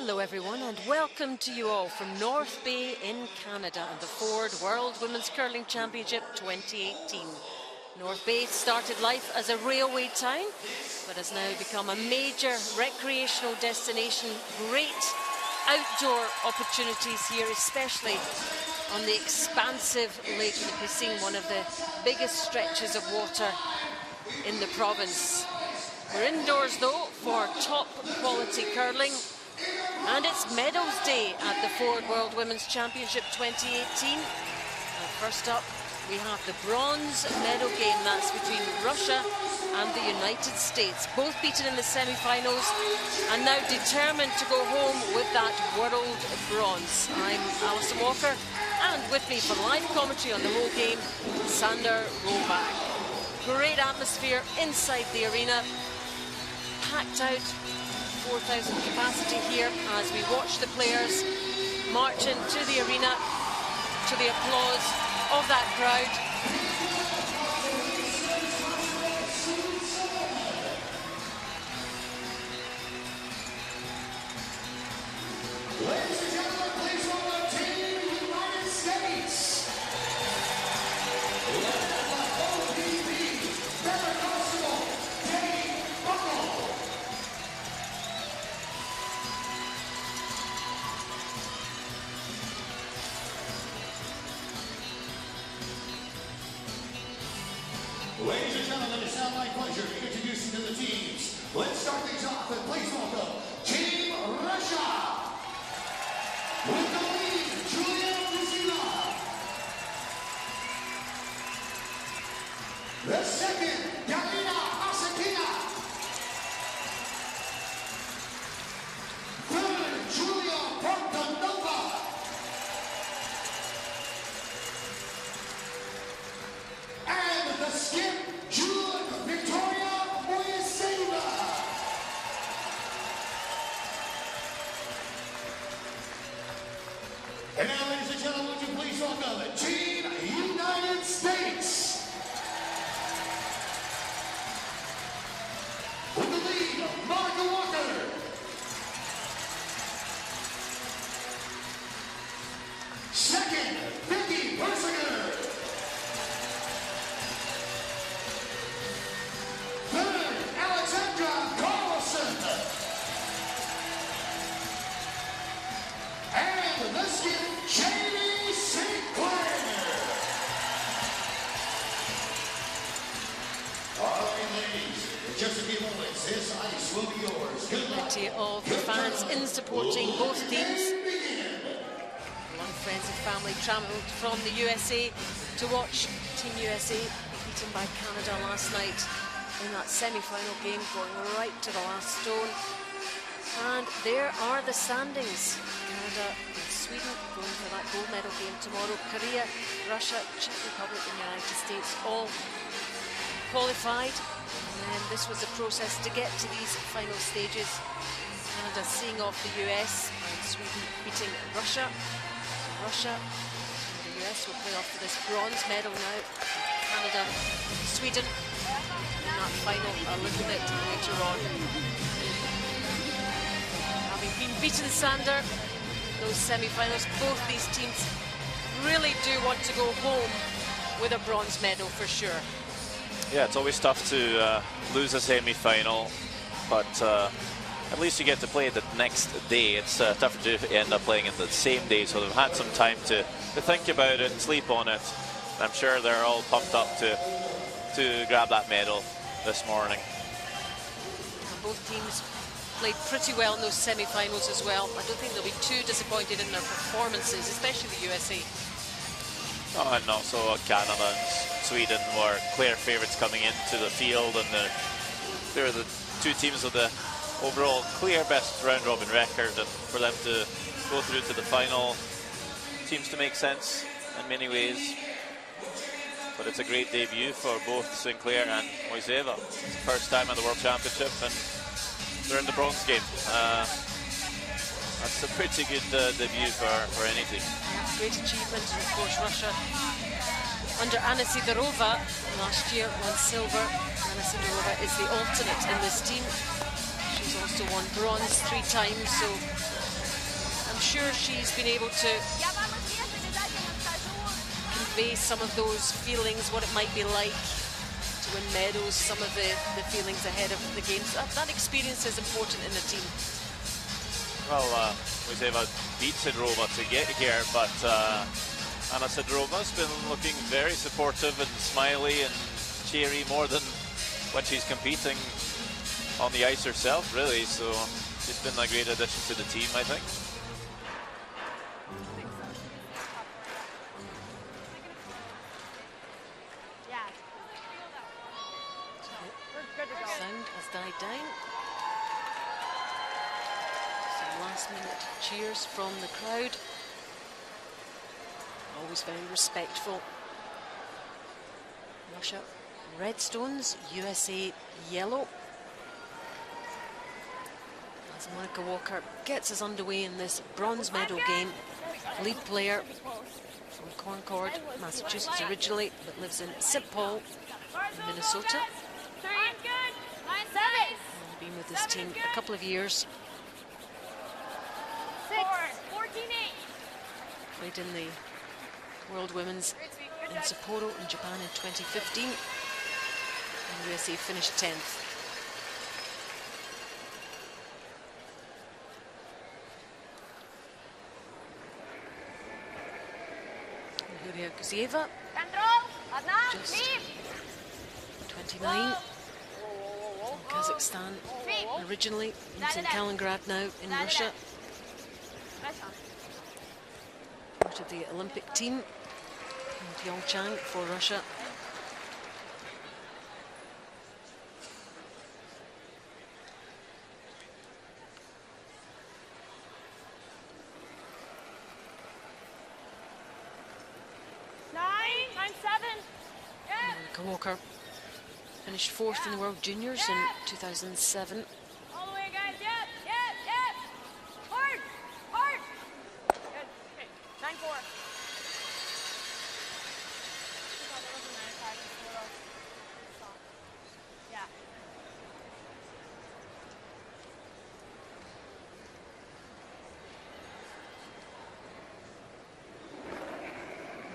Hello everyone and welcome to you all from North Bay in Canada and the Ford World Women's Curling Championship 2018. North Bay started life as a railway town but has now become a major recreational destination. Great outdoor opportunities here, especially on the expansive lake that we've seen, one of the biggest stretches of water in the province. We're indoors though for top quality curling. And it's medals day at the Ford World Women's Championship 2018. And first up, we have the bronze medal game. That's between Russia and the United States. Both beaten in the semi-finals and now determined to go home with that world bronze. I'm Alison Walker, and with me for live commentary on the whole game, Sander Roback. Great atmosphere inside the arena, packed out. 4,000 capacity here as we watch the players march into the arena to the applause of that crowd. Ladies and gentlemen, please welcome Team United States. Ladies and gentlemen, it's now my pleasure to introduce you to the teams. Let's start things off and please welcome Team Russia. With the lead, Julia Ruzina. The second, Galina Asatina. Third, Julia Portanova. And the skip, Jude Victoria Moiseva. And now, ladies and gentlemen, would you please welcome Team United States. With the lead, Monica Walker. Second, Vicky Persinger. Third, Alexandra Carlson. And the skip, Jamie St. Clair. All right, ladies, in just a few moments, this ice will be yours. Good luck. Plenty of fans in supporting both teams. Long friends and family travelled from the USA to watch Team USA beaten by Canada last night in that semi-final game, going right to the last stone. And there are the standings. Canada and Sweden going for that gold medal game tomorrow. Korea, Russia, Czech Republic and United States all qualified. And then this was the process to get to these final stages. Canada seeing off the US and Sweden beating Russia. Russia and the US will play off for this bronze medal now. Canada, Sweden in that final a little bit later on. Having been beaten, Sander, those semi-finals, both these teams really do want to go home with a bronze medal for sure. Yeah, it's always tough to lose a semi-final, but at least you get to play the next day. It's tougher to end up playing it the same day, so they've had some time to think about it, sleep on it. I'm sure they're all pumped up to grab that medal this morning. And both teams played pretty well in those semi-finals as well. I don't think they'll be too disappointed in their performances, especially the USA. Oh, and also Canada and Sweden were clear favourites coming into the field, and they're the two teams with the overall clear best round-robin record, and for them to go through to the final seems to make sense in many ways. But it's a great debut for both St. Clair and Moiseva. It's the first time at the World Championship, and they're in the bronze game. That's a pretty good debut for any team. Great achievement, and of course Russia under Anna Sidorova last year won silver. Anna Sidorova is the alternate in this team. She's also won bronze 3 times, so I'm sure she's been able to convey some of those feelings, what it might be like to win medals, some of the feelings ahead of the games. That experience is important in a team. Well, Museeva beat Sidorova to get here, but Anna Sidorova's been looking very supportive and smiley and cheery more than when she's competing on the ice herself, really. So she's been a great addition to the team, I think. Sound has died down. Some last minute cheers from the crowd. Always very respectful. Russia red stones, USA yellow. As Monica Walker gets us underway in this bronze medal game. Lead player from Concord, Massachusetts originally, but lives in St. Paul in Minnesota. And been with this team a couple of years. Played in the World Women's in Sapporo in Japan in 2015. And USA finished 10th. Yulia Guzieva, just 29, from Kazakhstan originally, lives in Kaliningrad now in Russia. Part of the Olympic team in Pyeongchang for Russia. Monica Walker finished 4th in the World Juniors in 2007. All the way, guys. Yep. Hard. Good. Okay. 9-4. Yeah.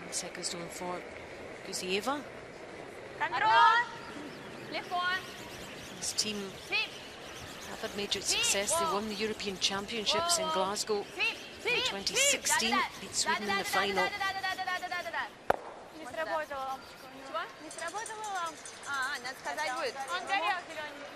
And the second stone for Guzieva. This team have had major success. They won the European Championships in Glasgow in 2016, beat Sweden in the final. Не сработала лампочка у него. Не сработала лампочка. Надо сказать будет. Он горел зелененький.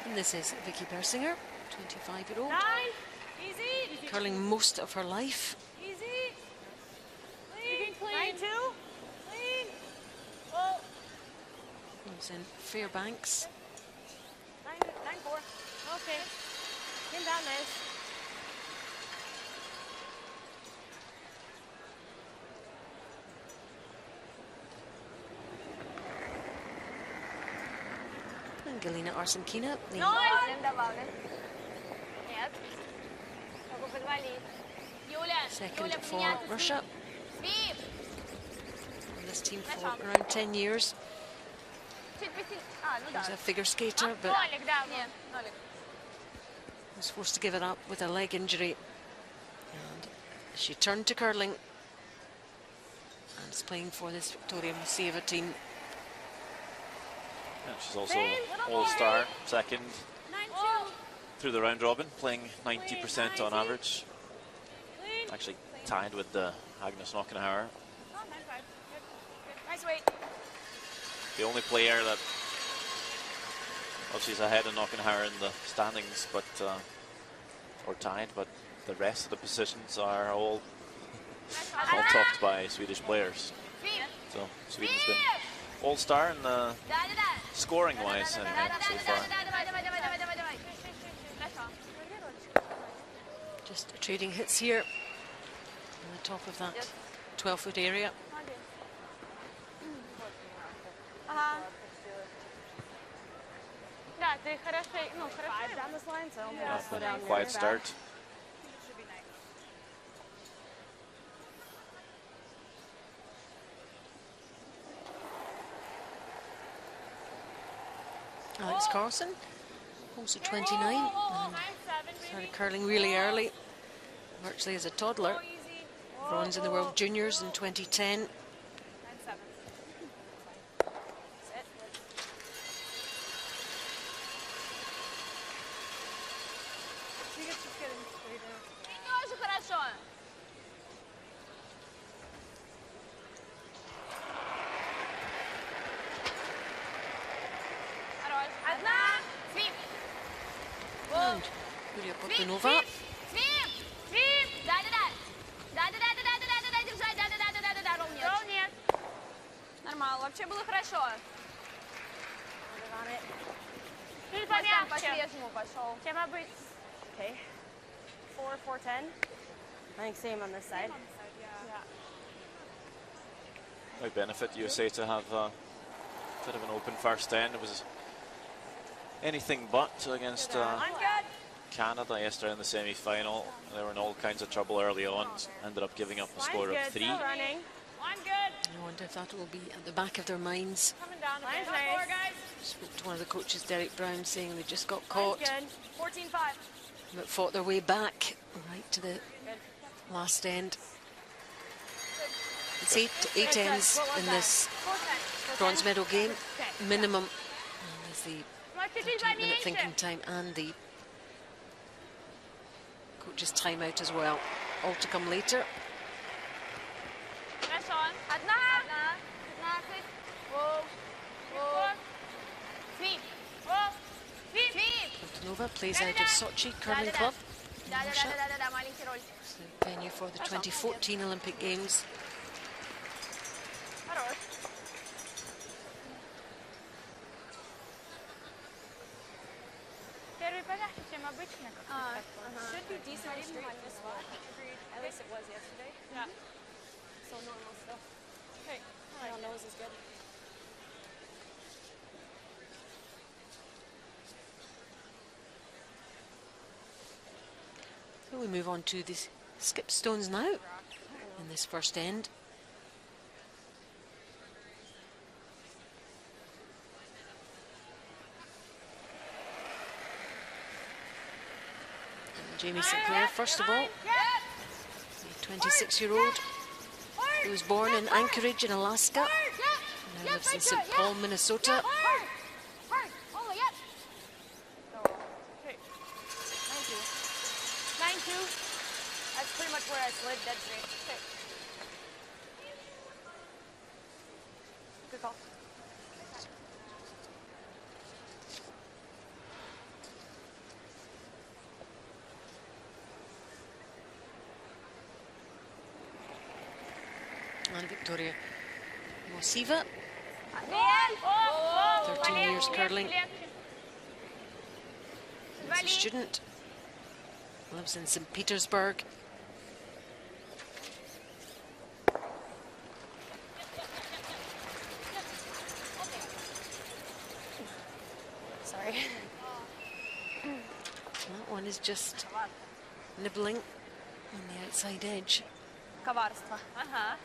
And this is Vicky Persinger, 25-year-old, Easy. curling most of her life. Easy. Clean. 9-2. Clean. Oh. Lives in Fairbanks. 9-4. Okay. Came down nice. And Galina Arsenkina, the Нет. Только подвали. Юля. second for Russia. Свип. On this team for around 10 years. Чуть посильнее. Ну She's a figure skater, but Нолик, да. Нет, нолик. was forced to give it up with a leg injury. And she turned to curling and is playing for this Victoria Museeva team. And she's also all-star, second 9-2. through the round robin, playing 90% on average. Clean. Actually tied with Agnes Knockenhauer. Oh, 9-5. Good. Nice weight. The only player that, well, she's ahead of Knockenhauer in the standings, but or tied, but the rest of the positions are all topped by Swedish players. So Sweden's been all-star in scoring-wise anyway so far. Just trading hits here on the top of that 12-foot area. Ага. Да, ты хорошо, ну, хорошо. Quiet start. Alex Carlson, also 29, and started curling really early, virtually as a toddler. Bronze in the World Juniors in 2010. 9-7. Sit. Тоже хорошо. Хорош. Одна. Свип. And Yulia Potkunova. Свип. Свип. Да-да-да. Да-да-да-да-да-да-да-да. Держать. Да-да-да-да-да-да. Ролл нет. Ролл нет. Нормально. Вообще было хорошо. Чуть помягче. По-свежему пошел. Чем обычно? Okay. 4-4-10. I think same on this side. Might benefit USA to have a bit of an open first end. It was anything but against I'm good. Canada yesterday in the semi-final. They were in all kinds of trouble early on. Ended up giving up a score of 3. Running. I'm good. I wonder if that will be at the back of their minds. Coming down a Mine's bit. nice. Four, guys. Spoke to one of the coaches, Derek Brown, saying they just got caught, Good. 14-5. but fought their way back right to the last end. It's eight ends in this 4-10. bronze medal game, Okay. minimum. And there's the Смотри, 8-minute thinking time and the coach's timeout as well. All to come later. Хорошо. Одна. 15. Воу. Воу. Свип. Воу. Свип. Свип. Potkunova plays out of Sochi Curling Club, in Russia. Да-да-да-да-да, маленький роль. It's the venue for the 2014 Olympic Games. Хорош. Первый помягче, чем обычно. Should be decently straight this one. At least it was yesterday. Yeah. So normal stuff. Okay. I don't know, is good. So we move on to the skip stones now in this first end. And Jamie Sinclair, first of all, the 26-year-old who was born in Anchorage in Alaska, and now lives in St. Paul, Minnesota. Hard. Hard. Oh, yep. Okay. 9-2. 9-2. That's pretty much where I slid, dead straight. Okay. Good call. And Victoria Mosiva, О, 13 years curling. легче. He's a student, lives in St. Petersburg. Sorry. That one is just nibbling on the outside edge. Коварство. Ага.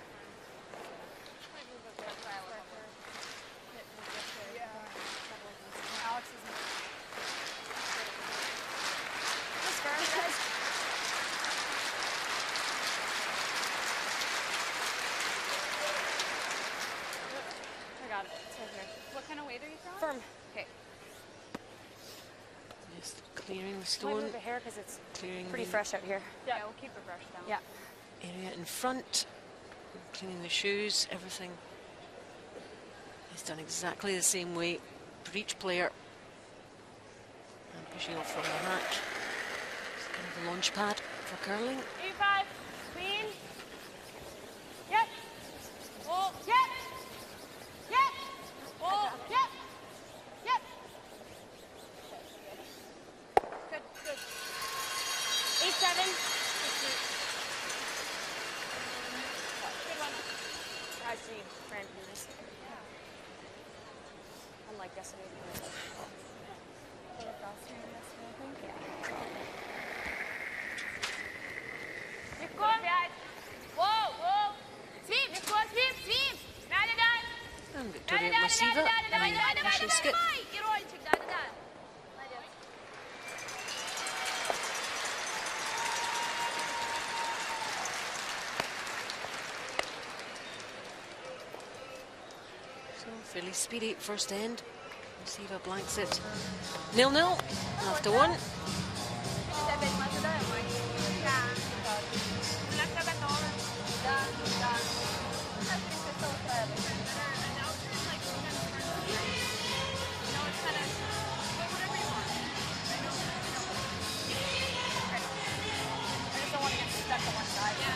I got it. It's right here. What kind of weight are you throwing? Firm. Okay. Just clearing the Might stone, move it here because it's clearing pretty the fresh out here. Yeah, we'll keep it brushed down. Yeah. area in front, cleaning the shoes, everything is done exactly the same way for each player. And pushing off from the hatch. It's kind of a launch pad for curling. 3-5. Clean. Yep. Oh, yep. Yep. Oh, yep. Yep. Good, good. 8-7. Good one. I see. Trying to do this. Unlike yesterday. Легко. 5. Воу, воу. Свип, легко, свип, свип. Да-да-да. And Victoria Да-да-да, Mosiva да-да-да, давай, in давай, the давай, initial давай, skip. давай. И рольчик, да-да-да. Fairly speedy first end. Siva blanks it 0-0 after 1.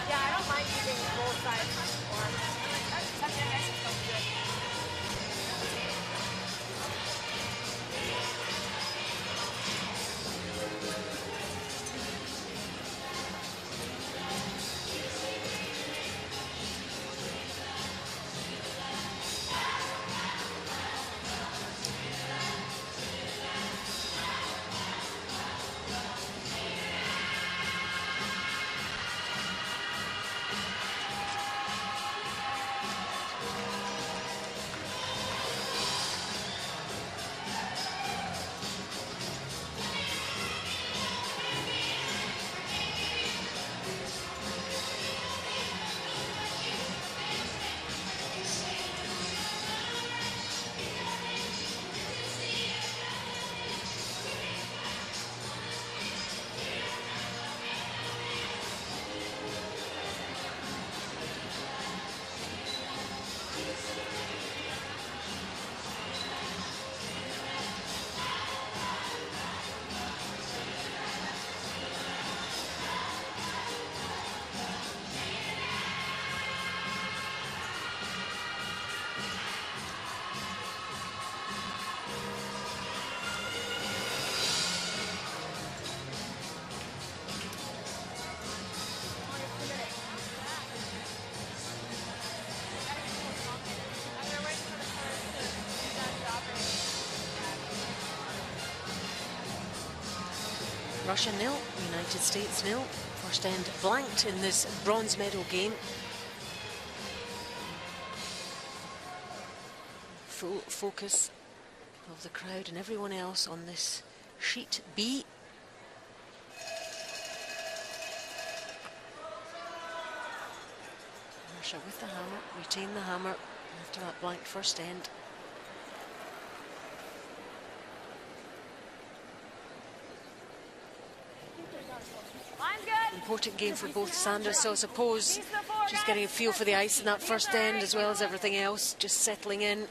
Yeah, I don't mind using both sides. Something I just don't do it. Russia 0, United States 0. First end blanked in this bronze medal game. Full focus of the crowd and everyone else on this sheet B. Russia with the hammer, retain the hammer after that blanked first end. Important game for both Sanders, so I suppose just getting a feel for the ice in that first end as well as everything else, just settling in.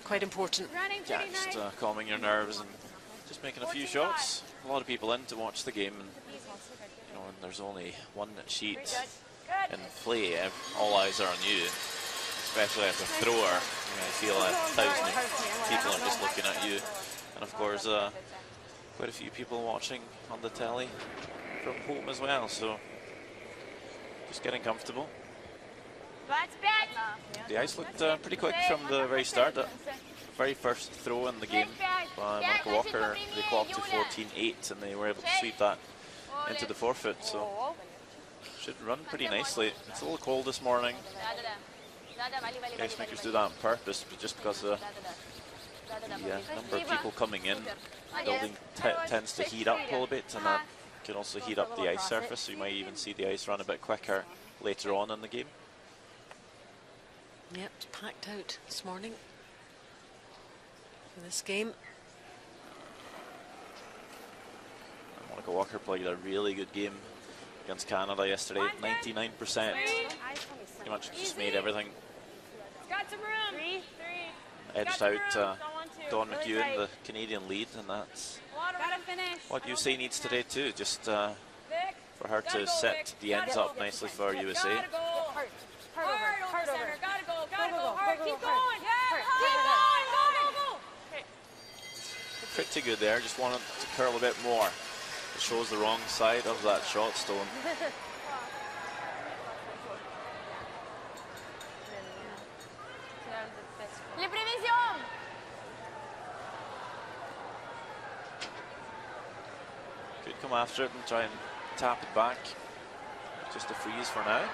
Quite important. Yeah, just calming your nerves and just making a few shots. A lot of people in to watch the game, and you know, when there's only one sheet in play, all eyes are on you, especially as a thrower. I feel 1,000 people are just looking at you, and of course quite a few people watching on the telly from home as well, so just getting comfortable. The ice looked pretty quick from the very start. The very first throw in the game by Monica Walker, they clocked to 14-8 and they were able to sweep that into the forefoot, so should run pretty nicely. It's a little cold this morning. Ice makers do that on purpose, but just because the number of people coming in, the building tends to heat up a little bit, and that can also heat up the ice surface, so you might even see the ice run a bit quicker later on in the game. Yep, it's packed out this morning for this game. And Monica Walker played a really good game against Canada yesterday. 99%. Pretty much just made everything. Got some room. Edged out Dawn McEwen, the Canadian lead, and that's what USA needs today too, just for her to set the ends up nicely for USA. Hard over. Gotta go. Hard. Keep going. Pretty good there, just wanted to curl a bit more. It shows the wrong side of that shot stone. Could come after it and try and tap it back. Just a freeze for now.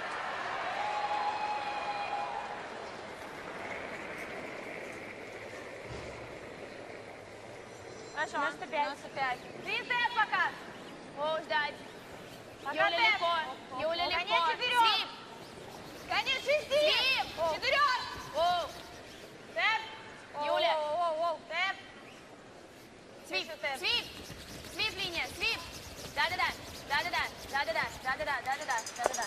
Хорошо. 95. 35 пока. О, ждать. Пока Юля легко. Юля легко. Конец вперед. Свип. Конец 6. Свип. 4. О. Юля. Воу-воу-воу. Темп. Свип, Еще темп. свип. Свип линия, свип. Да-да-да. Да-да-да. Да-да-да. Да-да-да. Да-да-да. Да-да-да.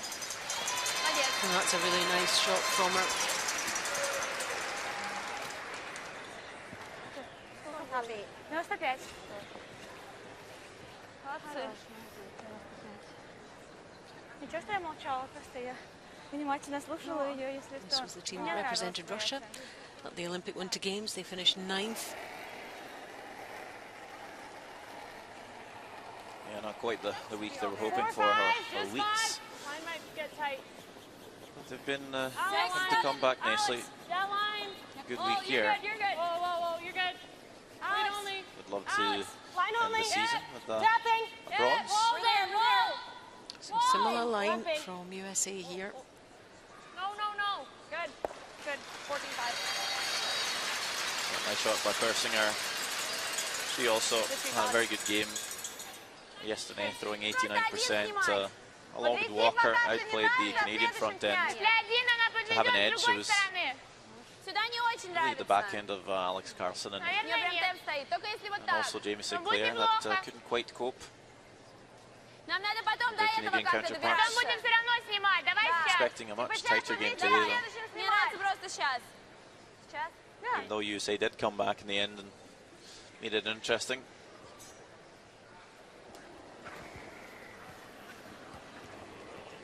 Молодец. And that's a really nice shot from her. 95. Ничего, что я молчала, просто я внимательно слушала ее, если This что. was the team Мне that нравилась represented Russia реакция. at the Olympic Winter Games. They finished 9th. Yeah, not quite the week they were hoping for, or weeks. Line might get tight. But they've been Alex, able to come back nicely. That line. Good Oh, week you're here. good, you're good. Whoa, whoa, whoa, you're good. Line only. Would love to Alex, line end only. the season with a Tapping. bronze. Roll there, roll. So similar line Tapping. from USA here. No, no, no. Good. Good. 14-5. Nice shot by Persinger. She also had a very good game yesterday, throwing 89%. Along with Walker, outplayed the Canadian front end to have an edge. It was Сюда не очень really the нравится. back end of Alex Carlson and У нее прям темп стоит, только если вот так. also Jamie Sinclair that couldn't quite cope. Нам надо потом до The этого Canadian как-то counterparts. добираться. Будем все равно снимать, давай сейчас. Expecting a much tighter game today, though. Мне нравится просто сейчас. Сейчас? Even though USA did come back in the end and made it interesting.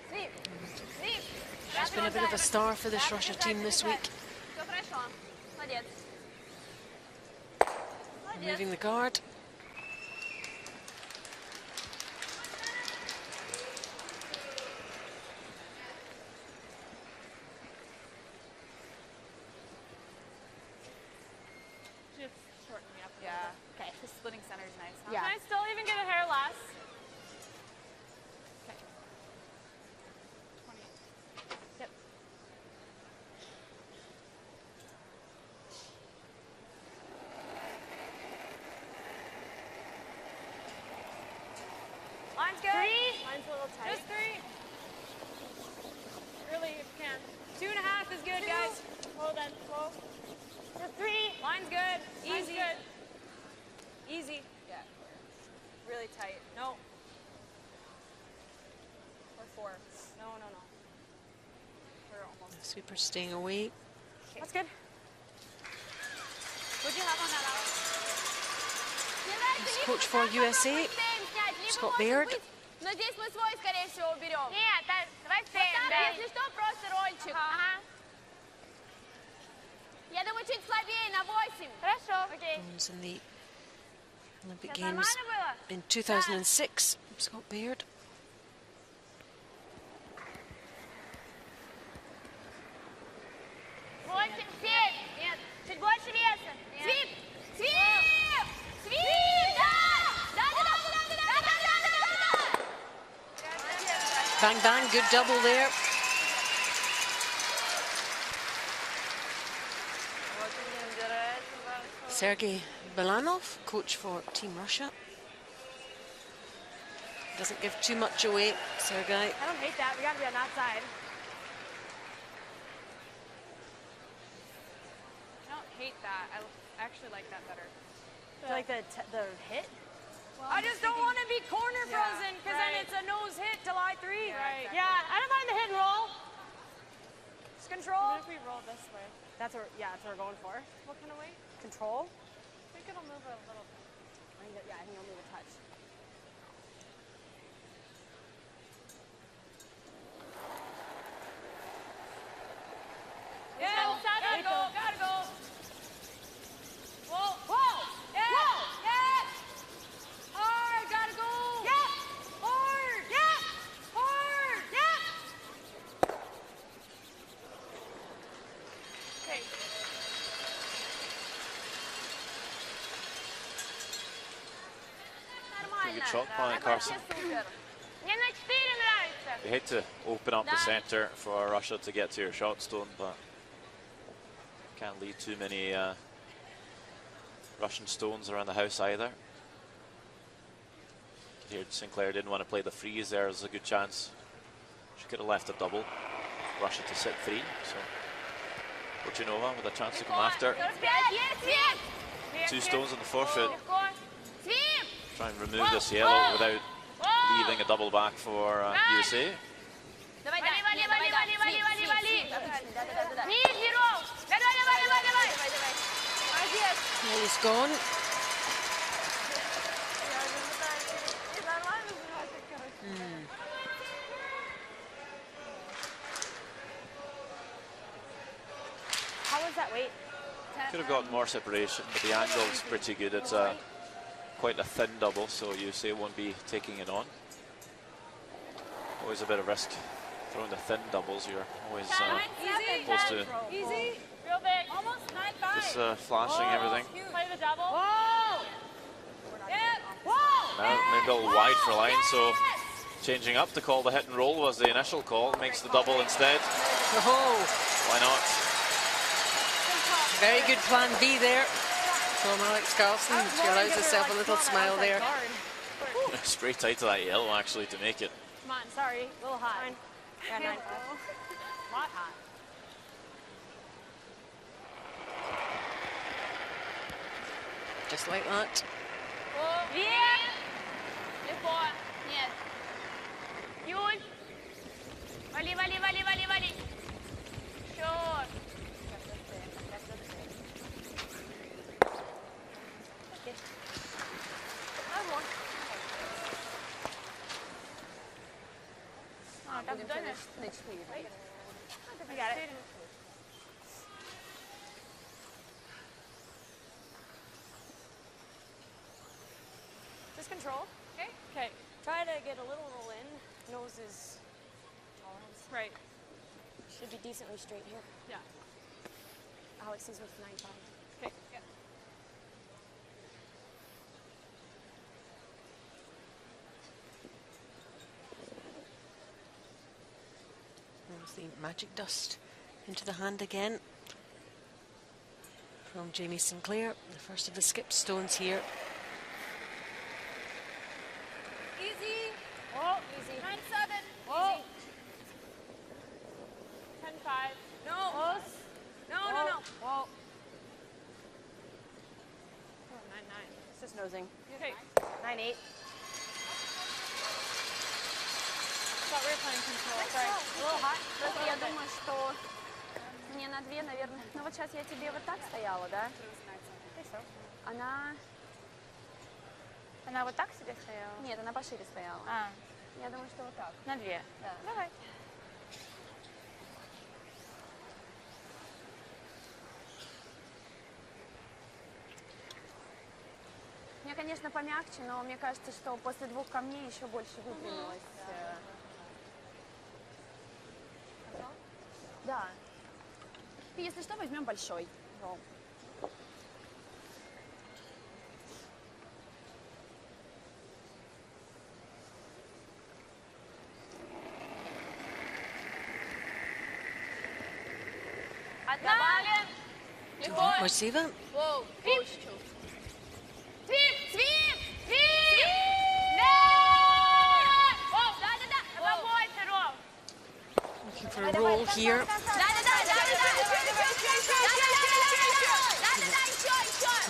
Свип, свип. She's been a bit of a star for this Russia team this week. Все хорошо. Молодец. Moving the guard. Just shorten me up. Yeah. Okay. The splitting center is nice. Huh? Yeah. Can I still even get a hair less? Okay. 20. Yep. Line's good. 3. Line's a little tight. Just 3. Really, if you can. 2.5 is good, guys. Slow then. Slow. Just 3. Line's good. Easy. Good. Easy. Yeah. Really tight. No. Or 4. No, no, no. We're almost. Sweeper staying away. That's good. What'd you have on that, Alex? This coach for USA, Scott Baird. Но здесь мы свой, скорее всего, уберем. Нет, давай Вот так, если что, просто рольчик. Ага. Я думаю, чуть слабее, на 8. Хорошо. Окей. Bronze in the Olympic Сейчас Games нормально было? in 2006. Scott Baird. Восемь, 7. Нет. Чуть больше веса. Свип! Свип! Свип! Да! Да! Bang, bang, good double there. Sergei Belanov, coach for Team Russia. Doesn't give too much away, Sergei. I don't hate that. We gotta be on that side. I don't hate that. I actually like that better. Do you like the hit? Well, I just don't want to be corner frozen because then right. it's a nose hit till I 3. Yeah, exactly. Yeah, I don't mind the hit and roll. Just control. What if we roll this way? That's what we're going for. What kind of weight? Control. I think it'll move a little bit. I think it'll move a touch. Yeah, Gotta go. gotta go. Whoa. Whoa. Yeah. Whoa. Yeah. Hard. Gotta go. Yeah. Hard. Yeah. Hard. Yeah. Okay. Pretty good shot by Carson. Мне на 4 нравится. You hate to open up the center for Russia to get to your shot stone, but can't leave too many Russian stones around the house either. Here, Sinclair didn't want to play the freeze there. There's a good chance she could have left a double. Russia to sit free. So Fortunova with a chance to come after. 45, есть, Свет! 2 stones on the forefoot. Легко. Свим! Try and remove this yellow without leaving a double back for USA. Давай, вали, вали, вали, вали, вали, вали, вали. Нижний ролл. Давай, давай, давай, давай. Молодец. Well, he's gone. How was that weight? Could have gotten more separation, but the angle's pretty good. It's quite a thin double, so USA won't be taking it on. Always a bit of risk throwing the thin doubles. You're always supposed to Easy. Real big. Almost 9-5. just flashing everything. Play the double. Whoa! Yep. Whoa! Now maybe a little wide for line, so changing up to call the hit and roll was the initial call. Makes the double instead. Oh, Why not? very good plan B there from Alex Carlson. She allows herself a little smile there. Spray tight to that yellow actually to make it. Come on, sorry. A little hot. Yeah, 9-5. Lot hot. Just like that. Вверх. Легко. Нет. Юль. Вали, вали, вали, вали, вали. Еще. I got it. Just control. Okay. Okay. Try to get a little roll in. Nose is tolerance. Right. Should be decently straight here. Yeah. Alex is with 9-5. Okay. Yeah. There's the magic dust into the hand again from Jamie Sinclair, the first of the skip stones here. Easy. Oh, easy. 9-7. Oh. Easy. 10-5. No. Close. No, no, no. Whoa. Oh, 9-9. It's just nosing. Okay. 9-8. Thought we were playing control. Sorry. A little hot. Просто я думаю, что мне на 2, наверное. Ну вот сейчас я тебе вот так стояла, да? Она... Она вот так себе стояла? Нет, она пошире стояла. А, Я думаю, что вот так. на 2. Да. Давай. Мне, конечно, помягче, но мне кажется, что после 2 камней еще больше выпрямилась. Да. И если что, возьмем большой ролл. Добавим. Легко. Marceva. Воу. Свип. Свип. Свип. Свип. Да! Воу, да-да-да. Побольше, Ром. Looking for a roll here.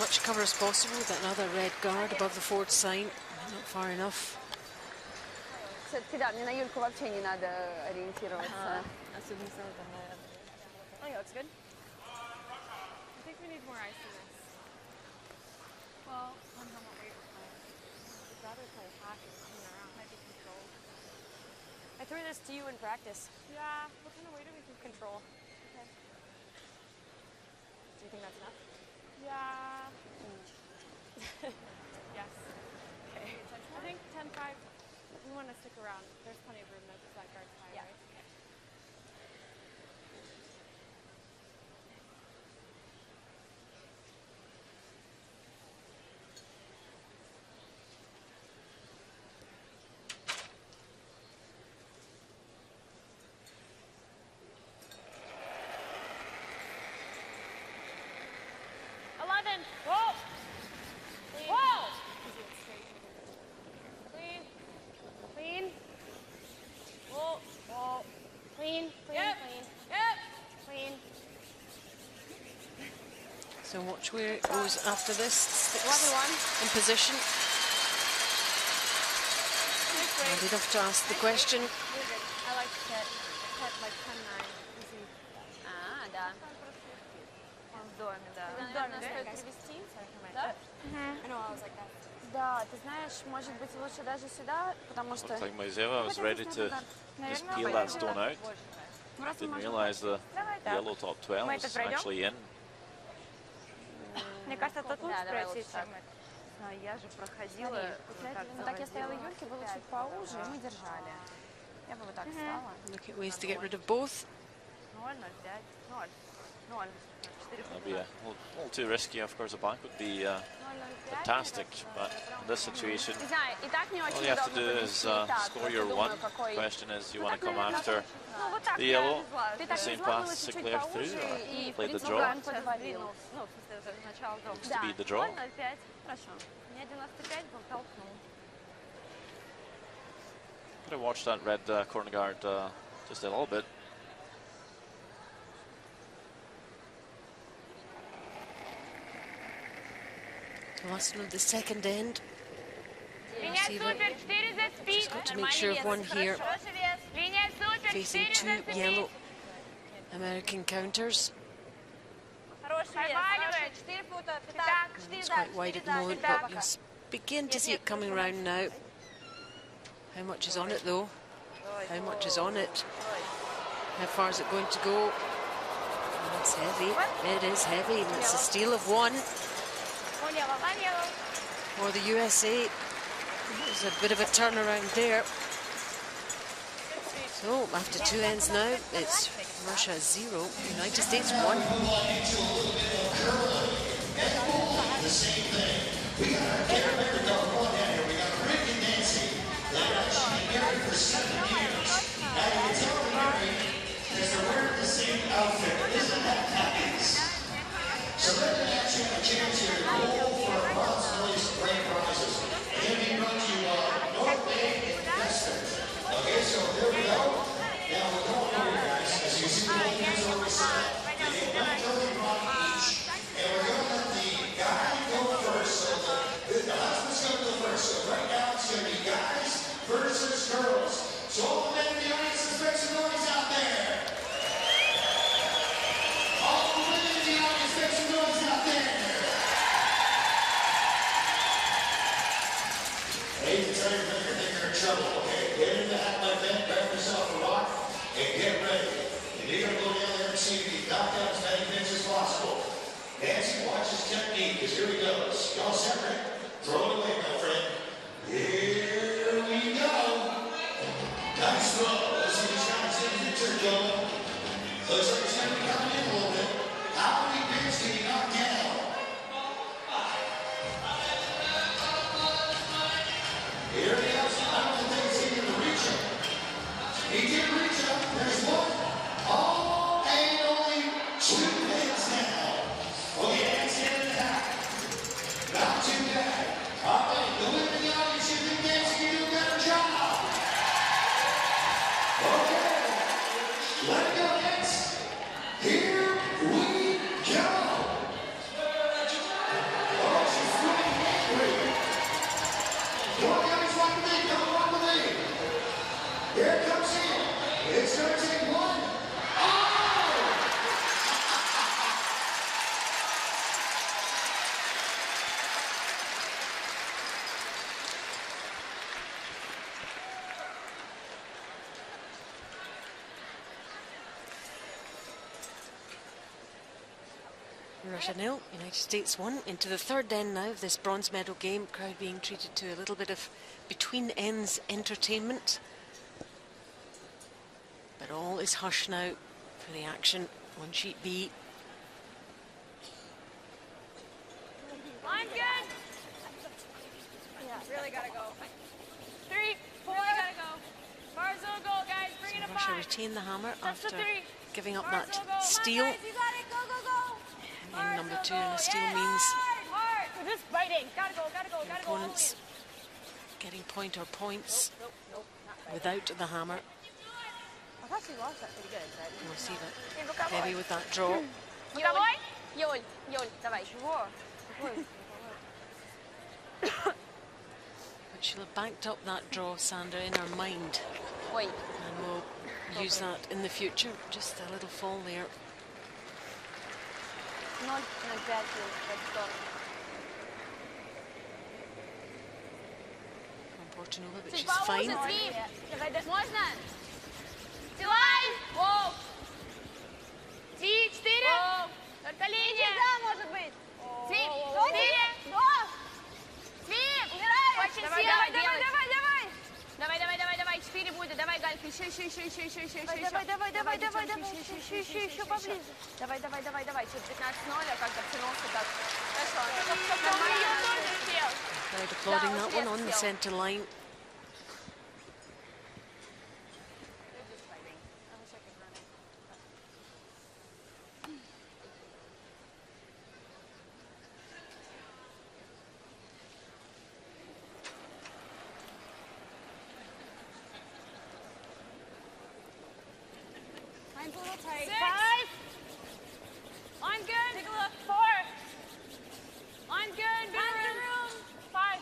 Much cover as possible with another red guard above the forward sign. Not far enough. Все-таки, да, мне на Юльку вообще не надо ориентироваться. Oh, yeah, looks good. I think we need more ice in this. Well, depends on what weight we're playing. I'd rather play hockey than clean around. Might be controlled. I threw this to you in practice. Yeah. What kind of weight do we can control? Okay. Do you think that's enough? Yeah. Yes. Okay. I think 10-5. We want to stick around. There's plenty of room that guard's high, Yeah. right? Whoa! Clean. Whoa! Easy and straight. Clean. Clean. Whoa. Whoa. So watch where it goes after this. Lovely one. In position. Nice break. Not enough to ask the question. Really good. I like to hit like 10-9. Easy. Да. Он в доме, да. Наверное, стоит перевести. Да? I know, I was like that. Да, ты знаешь, может быть, лучше даже сюда, потому что... Looked like Moiseva was ready to just peel that stone out. Didn't realise the yellow top 12 was actually in. Мне кажется, тут лучше пройти, чем... Я же проходила. Ну так я стояла Юльке, было чуть поуже, и мы держали. Я бы вот так встала. Look at ways to get rid of both. 0, 0, 5, 0, 0. That'd be a little too risky. Of course, a bank would be fantastic, but in this situation, Не знаю, и так не очень all you have to удобно do повести is так. score Вот your я one. думаю, какой... Question is, you want to так, come наверное, after Ну вот так, the я yellow, везла. Ты так same везла, path было as чуть-чуть Sinclair поуже, through, и, в play the принципе, draw. он подвалил. Ну, в смысле, это начало дома. Looks to be the draw. 0, 0, 5. Хорошо. Мне 95 был, толкнул. Could have watched that red corner guard just a little bit. The last one of the second end. Линия супер, 4 за спид. Just got to make sure of one here. Хороший вес. Линия супер, Facing 4 за two спид. yellow American counters. Хороший вес. Хороший. 4 фута. Так, 4 It's за. quite wide at the moment, but you'll begin to see it coming round now. How much is on it though? How much is on it? How far is it going to go? Oh, it's heavy. It is heavy, and it's a steal of one Влево, влево. for the USA. There's a bit of a turnaround there. So after two ends now, it's Russia 0, United States 1. The same thing. We got our Karen McDonald on down here. We got Rick and Nancy. They've actually been married for 7 years. Now you can tell they're married because they're wearing the same outfit. Isn't that nice? So they're going to actually have a chance here to go for a bronze medalist grand prizes. And then we run to North Bay Investors. Okay, so there we go. Now we're going over here, guys. As you see, the hands over the side. They get $1 million each. And we're going to let the guy go first. So the husband's going to go first. So right now it's going to be guys versus girls. So all the men in the audience, let's make some noise out there. All the women in the audience, make some noise out there. I hate to tell you, but you're in trouble, okay? Get in the hat like that, grab yourself a rock, and get ready. And you're going to go down there and see if you can knock out as many pins as possible. Nancy, watch his technique, because here he goes. Y'all separate. Throw it away, my friend. Here we go. Nice throw. Let's see this guy's in the turn, gentlemen. Looks like he's going to be coming in a little bit. How many pins can he knock down? Here he is. I don't think he's even to reach him. He did reach him. There's one. Oh, and only 2 pins now. Okay, that's the end of the half. Not too bad. All right, the women in the audience, you think Nancy can do a better job? Okay, let it go, Nancy. Here we go. Oh, she's really angry. Come on, guys, walk with me. Come on, walk with me. Here it comes in. It's going to take one. Oh! Russia 0, United States 1. Into the third end now of this bronze medal game. Crowd being treated to a little bit of between ends entertainment. But all is hushed now for the action on sheet B. I'm good. Yeah, really gotta go. 3, 4. Really gotta go. Barzil goal, guys. Bring it to Russia 5. retain the hammer Just after to 3. giving up Barzil that goal. Come on, steal. guys, you got it. Go, go, go. And number Barzil 2 and goal. a steal Yes. means Hard. We're just fighting. Gotta go, gotta go, gotta go. all the opponents way. getting point or points Nope, nope, not fighting. without the hammer. I thought she lost that pretty good, but... We'll see that Hey, book out, heavy boy. with that draw. Боковой? Юль, давай. Чего? But she'll have banked up that draw, Sandra, in her mind. Ой. And we'll use that in the future. Just a little fall there. 0-5, Юль. Fortunova, but Чуть she's fine. поуже, Свип. Можно? Давай. Воу. 3, 4. Только линия. Да, может быть. Свип. О, 4. Да. Свип. Умираю. Очень Давай, сильно давай, делай. давай. Давай. 4 будет. Давай, Галька. Еще. Еще поближе. Давай. Что, 15-0, а как-то втянулся так. Хорошо. Crowd applauding that one on the centre line. Mine's a little tight. 6. 5. I'm good. Take a look. 4. I'm good. Bit of room. 5.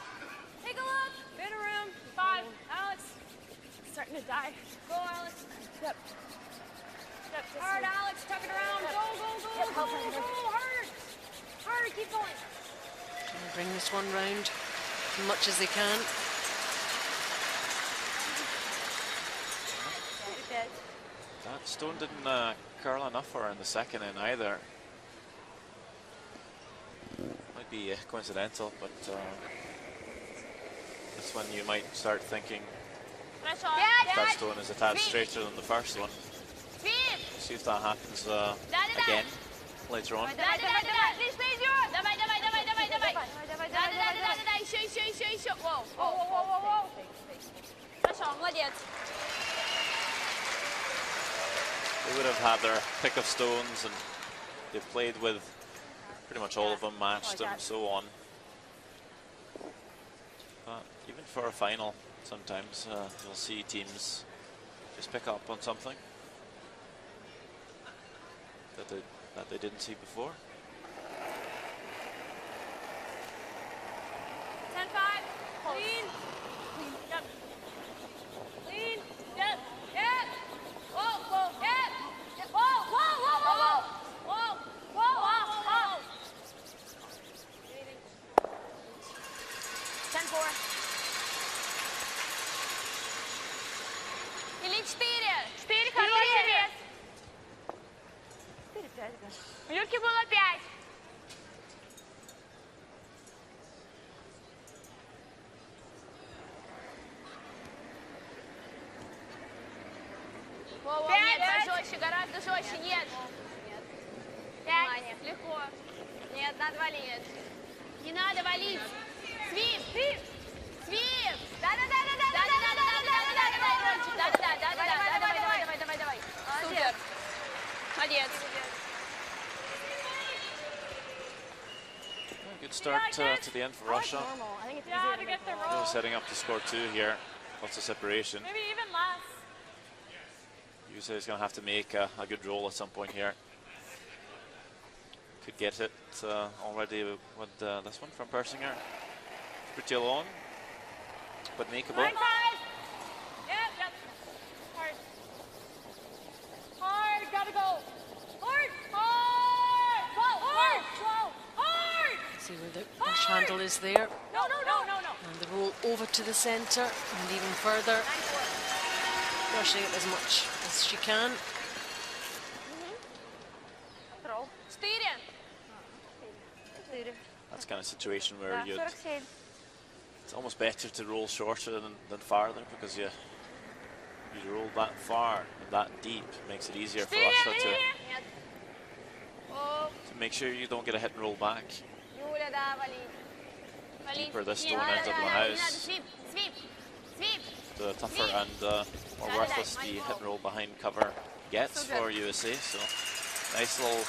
Take a look. Bit of room. 5. Alex. Starting to die. Go, Alex. Yep. Hard, Alex. Tuck it around. Go. Yep, help him. Hard. Hard. Keep going. And bring this one round as much as they can. That stone didn't curl enough for her in the second in either. Might be coincidental, but that's when you might start thinking Хорошо. that stone is a tad straighter than the first one. Свип. See if that happens Да-да-да. again later on. Да. Отлично идет. Давай. Да. Еще. Воу. Хорошо, молодец. They would have had their pick of stones, and they've played with pretty much all of them, matched them, so on. But even for a final, sometimes you'll see teams just pick up on something that they didn't see before. 10-5. Clean. Yep. Clean. Yep. Whoa. Yep. Whoa. 10-4. Или 4. 4 хороший вес. 4-5, да. У Юрки было 5. Нет, гораздо жестче, нет. 5. Легко. Нет, надо валить. Не надо валить. Свип. Давай. Супер. Молодец. Good start to the end for Russia. I think it's Yeah, easier to to get the make roll. Setting up to score 2 here. Lots of separation. Maybe even less. Yusei is going to have to make a good roll at some point here. Could get it already with this one from Persinger. Pretty long, but makeable. 9-5. Yep. Hard. Gotta go. Hard. See where the push handle is there. No. And the roll over to the centre and even further. Rushing it as much as she can. 4. That's the kind of situation where Да, you 47. it's almost better to roll shorter than farther, because you roll that far and that deep makes it easier for Russia Нет. to make sure you don't get a hit and roll back. Юля, да, вали. Deeper this Не stone надо, ends up in the не надо. house, Свип. the tougher and more worthless the hit and roll behind cover gets for USA. So nice little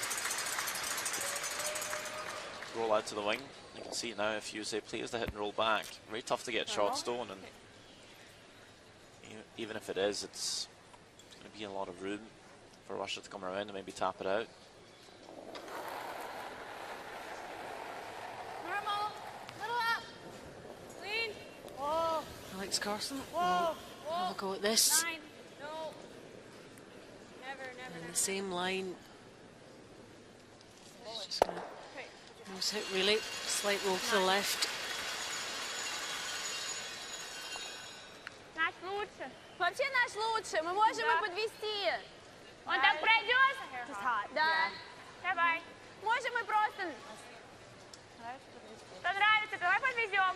roll out to the wing. You can see now if USA plays the hit and roll back, very tough to get short stone, and even if it is, it's going to be a lot of room for Russia to come around and maybe tap it out. Alex Carson Whoa. will have a go at this. 9. No. Never, never, In never. the same line. He's just going to nose hit really. Slight roll to the left. Наш лучше. Вообще наш лучший, мы можем Да. и подвести. Он так пройдет? Just hot. Да. Давай. Можем и просто. Что нравится, давай подвезем.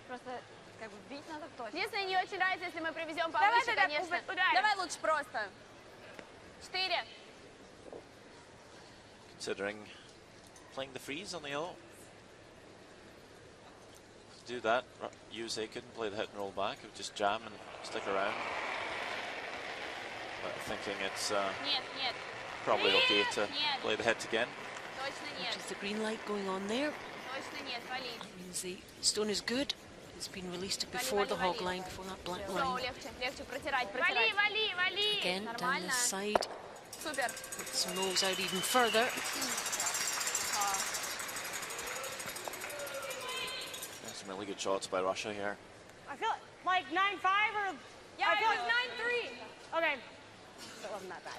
Просто как бы бить надо точно. Единственное, не очень нравится, если мы привезем Давай повыше, тогда конечно. ударим. Давай лучше просто. 4. Considering playing the freeze on the hill. To do that, USA couldn't play the hit and roll back. It would just jam and stick around. But thinking it's Нет, нет, probably okay to Нет. play the hit again. точно нет. Which is the green light going on there. Точно нет, вали. Means the stone is good. It's been released Вали, before the вали, hog вали. line, before that black Все, line. легче, легче протирать, Вали, протирать. вали, вали. Again, down Нормально. this side. Супер. Some rolls out even further. Some really good shots by Russia here. I feel like 9-5 or. Yeah, I feel it was like 9-3. Okay. So it wasn't that bad.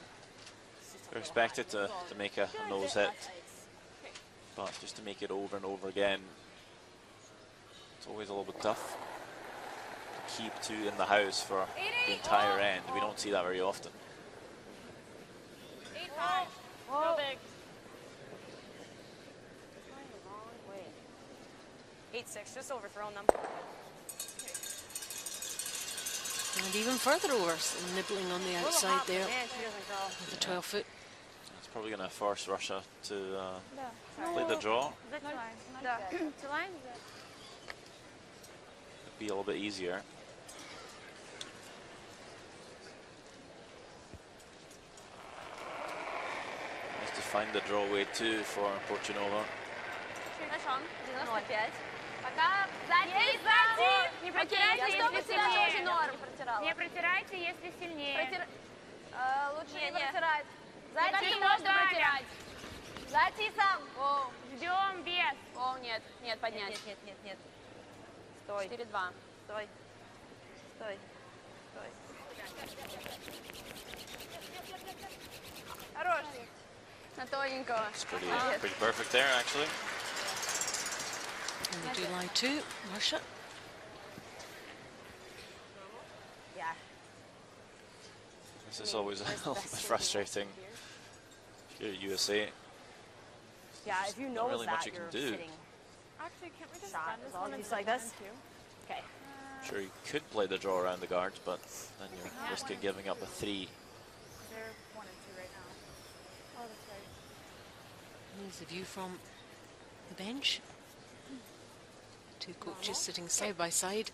They're expected to make a nose hit, but just to make it over and over again, it's always a little bit tough. To keep two in the house for the entire end, we don't see that very often. 8-5. Whoa. Go big. 8-6, just overthrown them. And even further over, nibbling on the outside there Man, she doesn't go. with the 12 foot. It's probably going to force Russia to play the draw. Да. Целаем? Be a little bit easier. Nice to find the draw way too for Porchinova. Хорошо. 95. Пока Есть, сзади. Не Не протирайте, протирайте, если если сильнее. Тоже сильнее. норм протирала. Не протирайте, если сильнее. Лучше не Не, не. протирать. Мне Зайти кажется, можно ударим. протирать. Зайти сам. О, Ждем вес. о, нет, нет, поднять. Нет. Стой. 4-2. Стой. Стой. Стой. Хорош. На тоненького. It's pretty perfect there, actually. And they do lie two, Russia. Yeah. This is always a little bit frustrating. If you're USA, Yeah, if you not know really that, much you can you're do. sitting Actually, can't we just shot bend as this long one as and he's like do this. one too? Okay. Sure, you could play the draw around the guards, but then you're risking giving up a 3. They're 1 and 2 right now. Oh, that's right. Here's the view from the bench. Two coaches sitting side by side.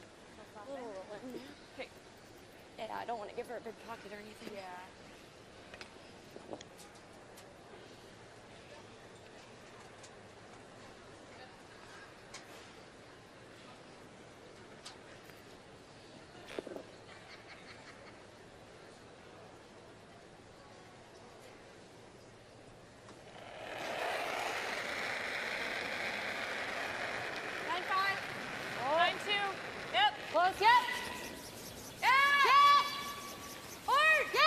Yeah, I don't want to give her a big pocket or anything. Yeah. Close, yep. Yeah. Hard. Yeah.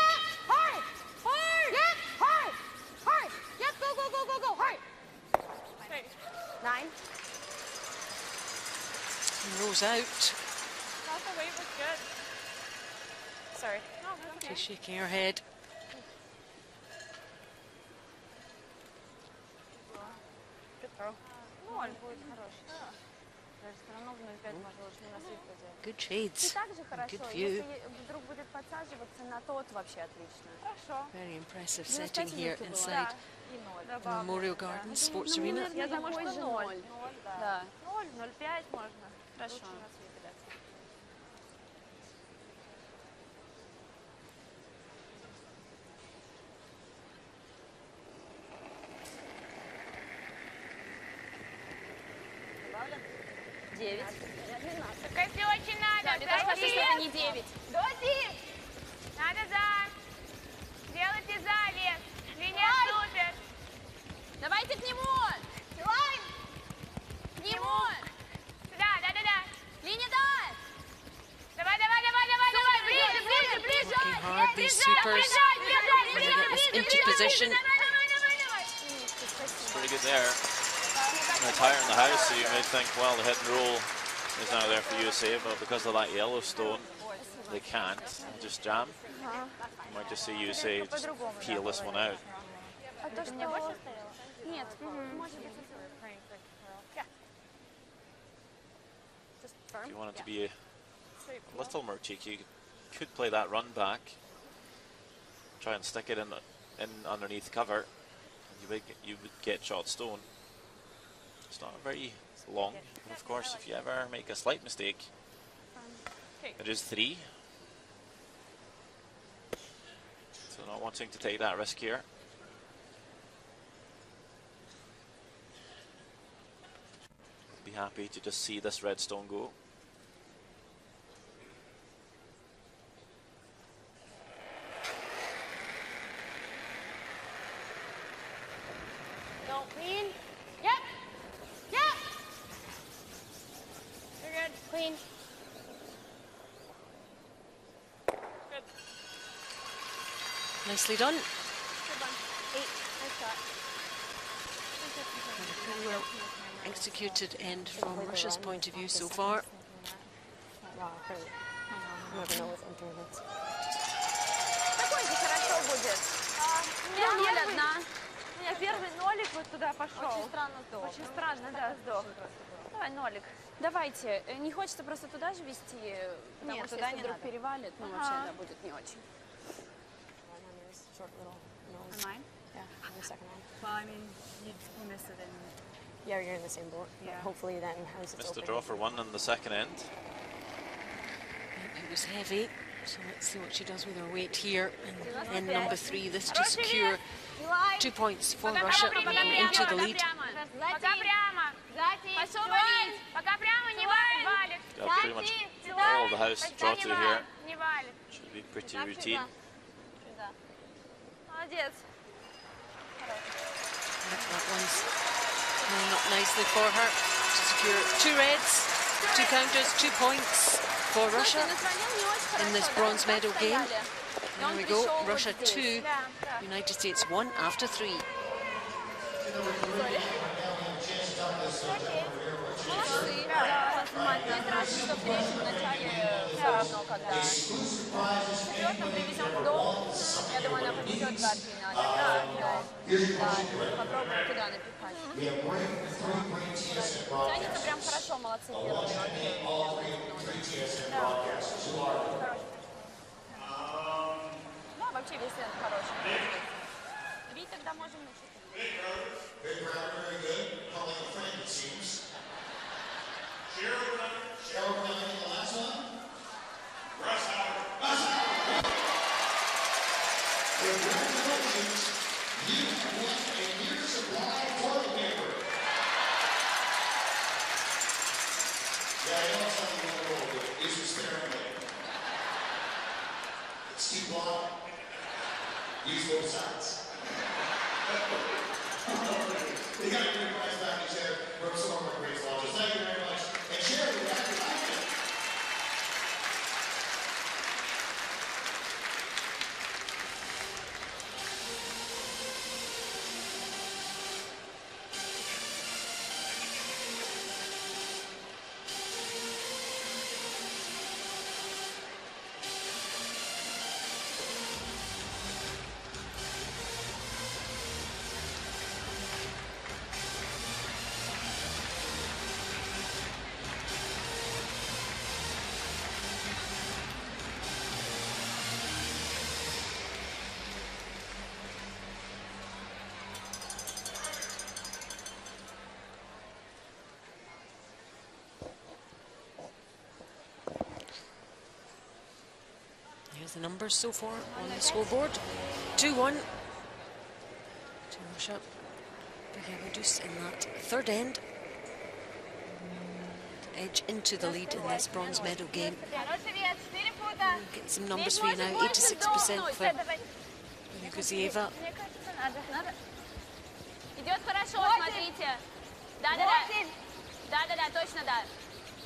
Hard. Hard. Yep. Hard. Hard. Yep. Go. Hard. 9. And rolls out. Thought the weight was good. Sorry. No, that's okay. She's shaking her head. Good throw. Good shades. Так же хорошо. Good view. Если вдруг будет подсаживаться на тот, вообще отлично. Хорошо. Very impressive 95 setting here минут было. inside the Memorial Gardens Sports Arena. Я думаю, что 0. Да. 0, 0,5 можно. Хорошо. Девять. Так если очень надо, Мне тоже кажется, что это не 9. Доси! Надо за. Делайте за, Лес. Линия супер. Давайте к нему! К нему! Сюда, да. Линия, да! these sweepers. They get this into position. It's pretty good there. And it's higher in the house, so you may think, well, the hit and roll is now there for USA, but because of that yellow stone, they can't. They'll just jam. You might just see USA just peel this one out. А то, что... Нет, может быть, If you wanted to be a little more cheeky, you could play that run back. Try and stick it in underneath cover. You would get shot stone. It's not very long, but of course, if you ever make a slight mistake, it is 3. So not wanting to take that risk here. Be happy to just see this red stone go. Go clean. Yep. Yep. You're good. Clean. Good. Nicely done. Good one. 8. Nice shot. Pretty well executed end from Russia's point of view so far. Такой же хорошо будет. У меня первый нолик вот туда пошел. Очень странно сдох. Очень странно, да, сдох. Давай, нолик. Давайте. Не хочется просто туда же вести, потому Нет, что туда если не вдруг надо. перевалит, ну вообще да, будет не очень. Mine? Yeah, in the second round. Well, I mean, you'd miss it in. Yeah, you're in the same boat. But Yeah. hopefully then as it's Missed a open, draw for 1 in the second end. It was heavy, so let's see what she does with her weight here. And end number 3, this to secure 2 points for Russia and into the lead. Пока прямо. Пошел валить. Пока прямо не валит. Got pretty much all of the house draw to here. Не валит. Should be pretty routine. Молодец. That one's coming up nicely for her to secure 2 reds, 2 counters, 2 points for Russia in this bronze medal game. There we go, Russia 2, United States 1 after 3. Молодцы. Мне страшно, что в третьем начале все равно, когда четвертом привезем в дом, я думаю, она повезет гадкой надо. Да, попробуем туда напихать. Тянется прям хорошо, молодцы первые. Да, вообще весь этот хороший. Бить тогда можем учить. Big round, very good. Calling a friend, it seems. Cheryl Glenn, the last one. Russ Howard. Congratulations. You have won a year's supply of toilet paper. Yeah, I know it's not the one roll, but this is terrible. It's too long. Use both sides. We got a good prize package there from some of our great sponsors. Thank you very much. And share it with Dr. Lyman. Here's the numbers so far on the scoreboard. 2-1 to Russia. Big reduce in that third end. To edge into the lead in this bronze medal game. Get some numbers for you now. 86% for Guzieva. Мне кажется, надо. Идет хорошо, смотрите. Да-да-да. Да-да-да, точно да.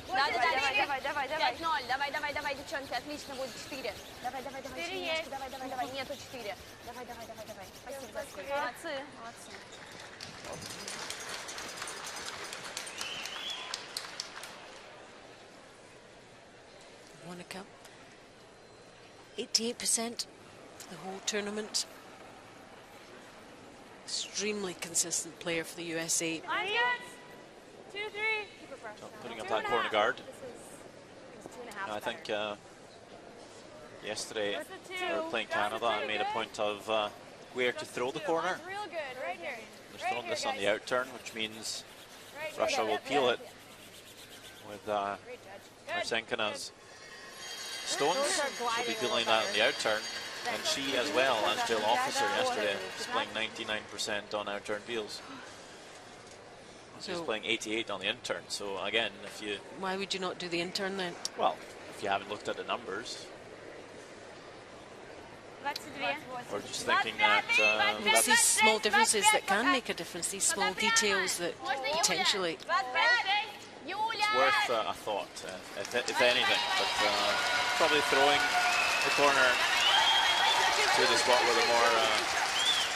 Да, давай, 5-0. Давай, девчонки, отлично, будет 4. Давай, Женечка, давай. Нету 4. Давай. Спасибо за скидку. Молодцы. Monica, 88% for the whole tournament. Extremely consistent player for the USA. 2, 3. Keep it fresh. So putting up that corner guard. This is 2.5 I think yesterday Where's the we were 2? playing That's Canada and made a point of where to throw the corner. That's real good, right here. They're throwing this on the outturn, which means Right here. Russia will peel it with Great judge. Marcinkina's stones. She'll be peeling that on the outturn. And she, as well as Jill Officer yesterday, is playing 99% on outturn peels. She's So- playing 88 on the intern. So again, if you, Why would you not do the intern then? well, if you haven't looked at the numbers, 22. or just thinking that It's these small differences that can make a difference, these small details that potentially. 25. Юля! worth a thought, if anything. But probably throwing the corner to the spot with a more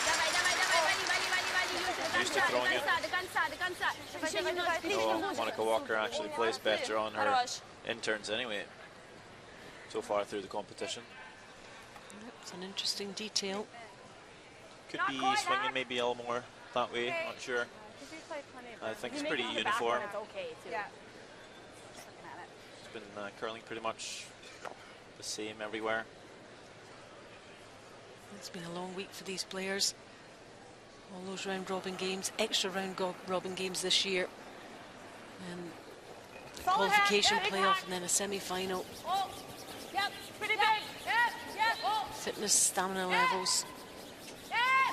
Давай, used to throwing it. До конца. Еще немножко. So Monica Walker actually plays better on her interns anyway, so far through the competition. It's an interesting detail. Could be swinging maybe a little more that way, not sure. I think it's pretty uniform. It's okay, too. Yeah. Just looking at it. It's been curling pretty much the same everywhere. It's been a long week for these players. All those round robin games, extra round robin games this year. And qualification playoff and then a semi-final. Oh, yep, pretty big. Yep. Oh, Fitness, stamina levels,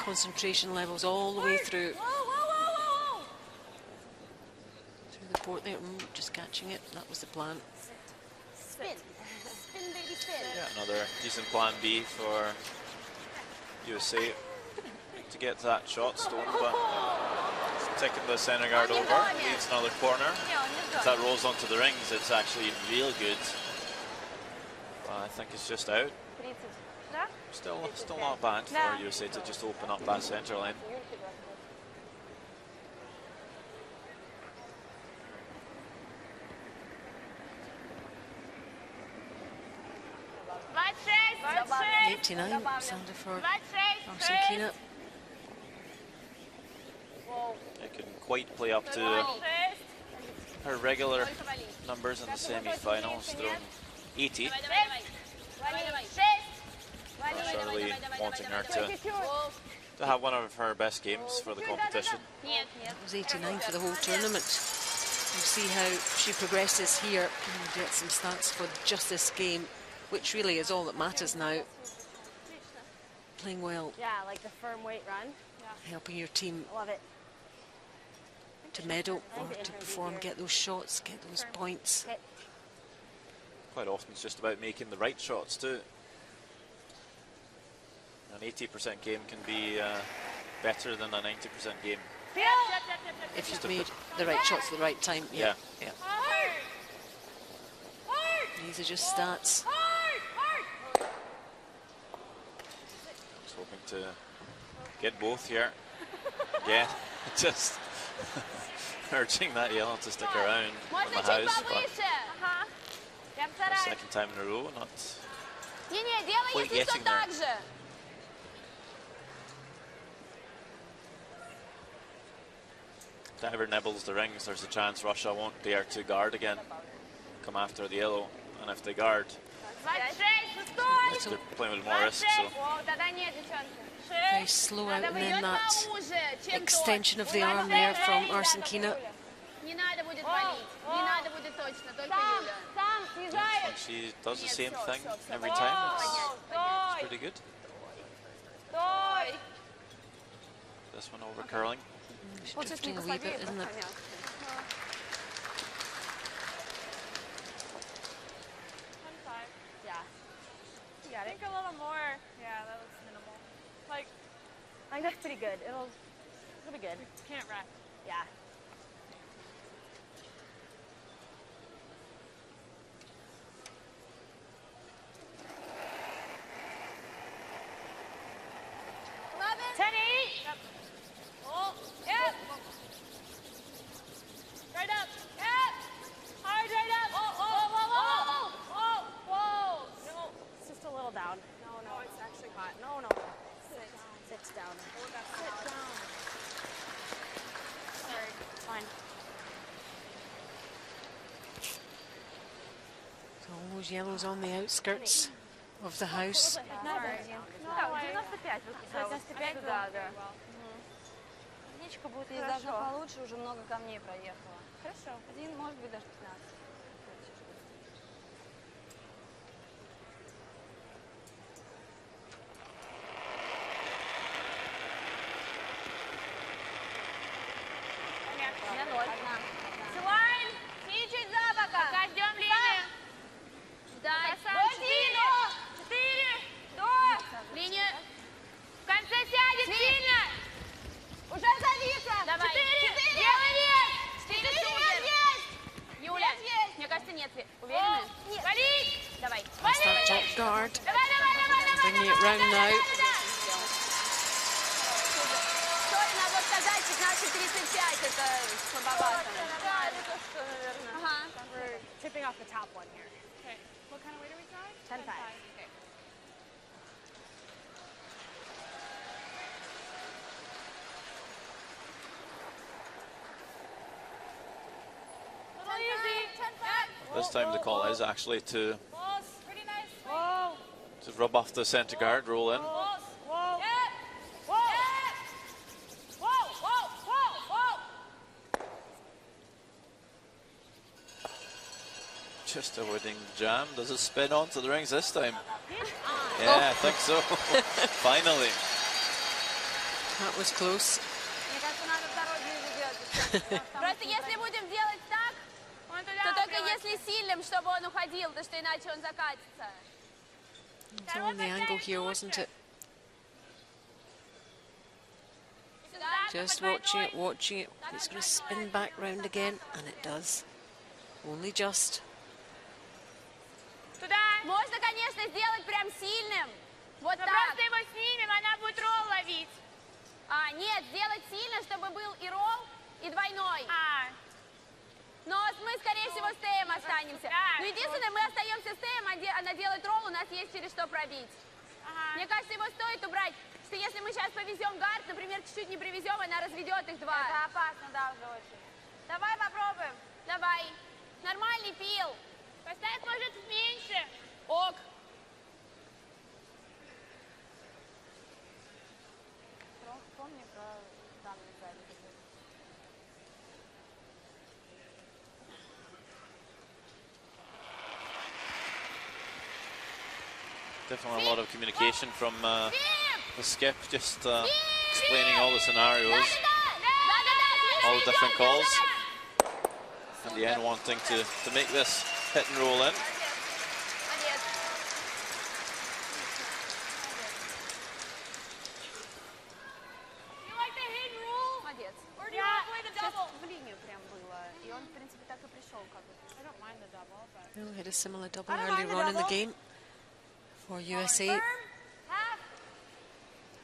concentration levels all the way through. Whoa. Through the port there, just catching it. That was the plan. Spin, baby, spin. Yeah, another decent plan B for USA to get that shot stone, but taking the center guard over, leaves another corner. If that rolls onto the rings, it's actually real good. I think it's just out. Still not bad for USA to just open up that center line. Давай. 89, Sander for Marcinkina. It can quite play up to her regular numbers in the semi-finals, throwing 80. Surely wanting her to have one of her best games for the competition. That was 89 for the whole tournament. We'll see how she progresses here and get some stats for just this game, which really is all that matters now. Playing well, Yeah, like the firm weight run. helping your team Love it. to medal or to perform, get those shots, get those points. Quite often it's just about making the right shots too. An 80% game can be better than a 90% game. If you've made the right shots at the right time. Yeah. These are just stats. Just hoping to get both here. Again, just urging that yellow to stick around on Можно the чуть house, but повыше. Ага. Прям the стараюсь. second time in a row, not Не, делай, quite если что, getting there. так же. If Diver nibbles the rings, there's a chance Russia won't dare to guard again, come after the yellow, and if they guard, 26, стой. So they're playing with more risk. So О, тогда нет, девчонки. very slow out, Надо and выйдет then that поуже, чем extension тот. of the arm there from Marcinkina. Не надо будет валить. Не надо будет точно, только Юля. Сам yeah, and she does the same thing every time. It's pretty good. Стой. This one over curling. She's drifting a wee bit, isn't it? Yeah. You got I it. think a little more. Yeah, that looks minimal. Like, I think that's pretty good. It'll be good. can't wreck. Yeah. All those yellows on the outskirts of the house. Да, 95 выписалось. 95, да, да. Единичка будет есть даже получше, уже много камней проехала. Хорошо. Один, может быть, даже 15. У меня 0. Силайн, чуть за бока. Пока ждем линию. Ждать. 4. До. Линия. В конце сядет сильно. Уже зависла. Давай. 4. Делай вес. 4 супер. Юля, мне кажется, нет. Уверена? Нет. Валить. Давай. That's that top guard. Давай, давай, давай, давай. Bringing it round now. Сори, надо сказать, 15:35. Это слабовато. Да, это то, что, наверное. Ага. We're tipping off the top one here. Okay. What kind of weight are we throwing? 10-5. Okay. Little easy. This time the call is actually to Pretty nice. rub off the centre guard, roll in. Whoa. Whoa. Whoa. Whoa. Just avoiding jam. Does it spin onto the rings this time? Yeah, I think so. Finally. That was close. Мне кажется, надо второй ближе делать. Просто если будем делать так, то только если сильным, чтобы он уходил, потому что иначе он закатится. It's all on the angle here, wasn't it? Just watching it. It's going to spin back round again, and it does. Only just. Туда. Можно, конечно, сделать прям сильным. Вот так. Просто его снимем, она будет ролл ловить. Нет, сделать сильно, чтобы был и ролл, и двойной. Но мы, скорее всего, с Теем останемся. Да. Но единственное, мы остаемся с Теем, она делает ролл, у нас есть через что пробить. Мне кажется, его стоит убрать, что если мы сейчас повезем гард, например, чуть-чуть не привезем, она разведет их два. Это опасно, да, уже очень. Давай попробуем. Давай. Нормальный фил. Поставь, может, меньше. Ок. Помни про данный сзади. Definitely a lot of communication from the skip, just explaining all the scenarios, all the different calls. In the end, wanting to make this hit and roll in. Well, we had a similar double earlier on in the game for USA.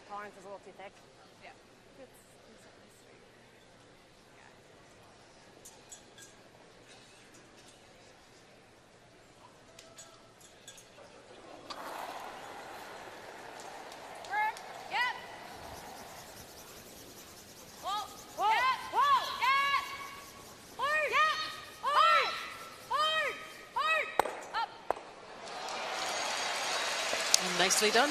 Tolerance is a little too thick. And nicely done.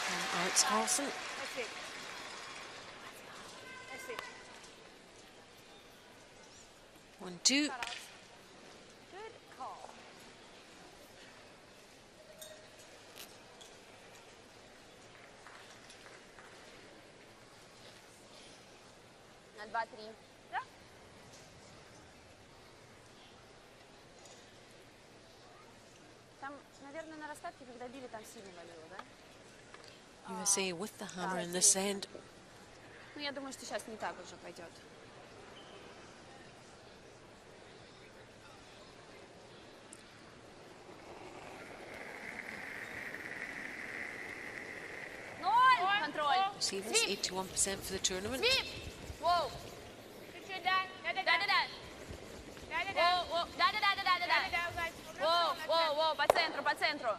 And Arts Carlson. Let's see. 1-2. Good call. На 2-3. Да? Там, наверное, на раскатке, когда били, там сильно валило, да? USA with the hammer in this end. Ну, я думаю, что сейчас не так уже пойдет. Ноль! Контроль. Receivers 81% for the tournament. Свип! Воу! Чуть-чуть, да. Да-да-да. Да-да-да. Воу, да-да-да-да-да-да. Воу, по центру, по центру.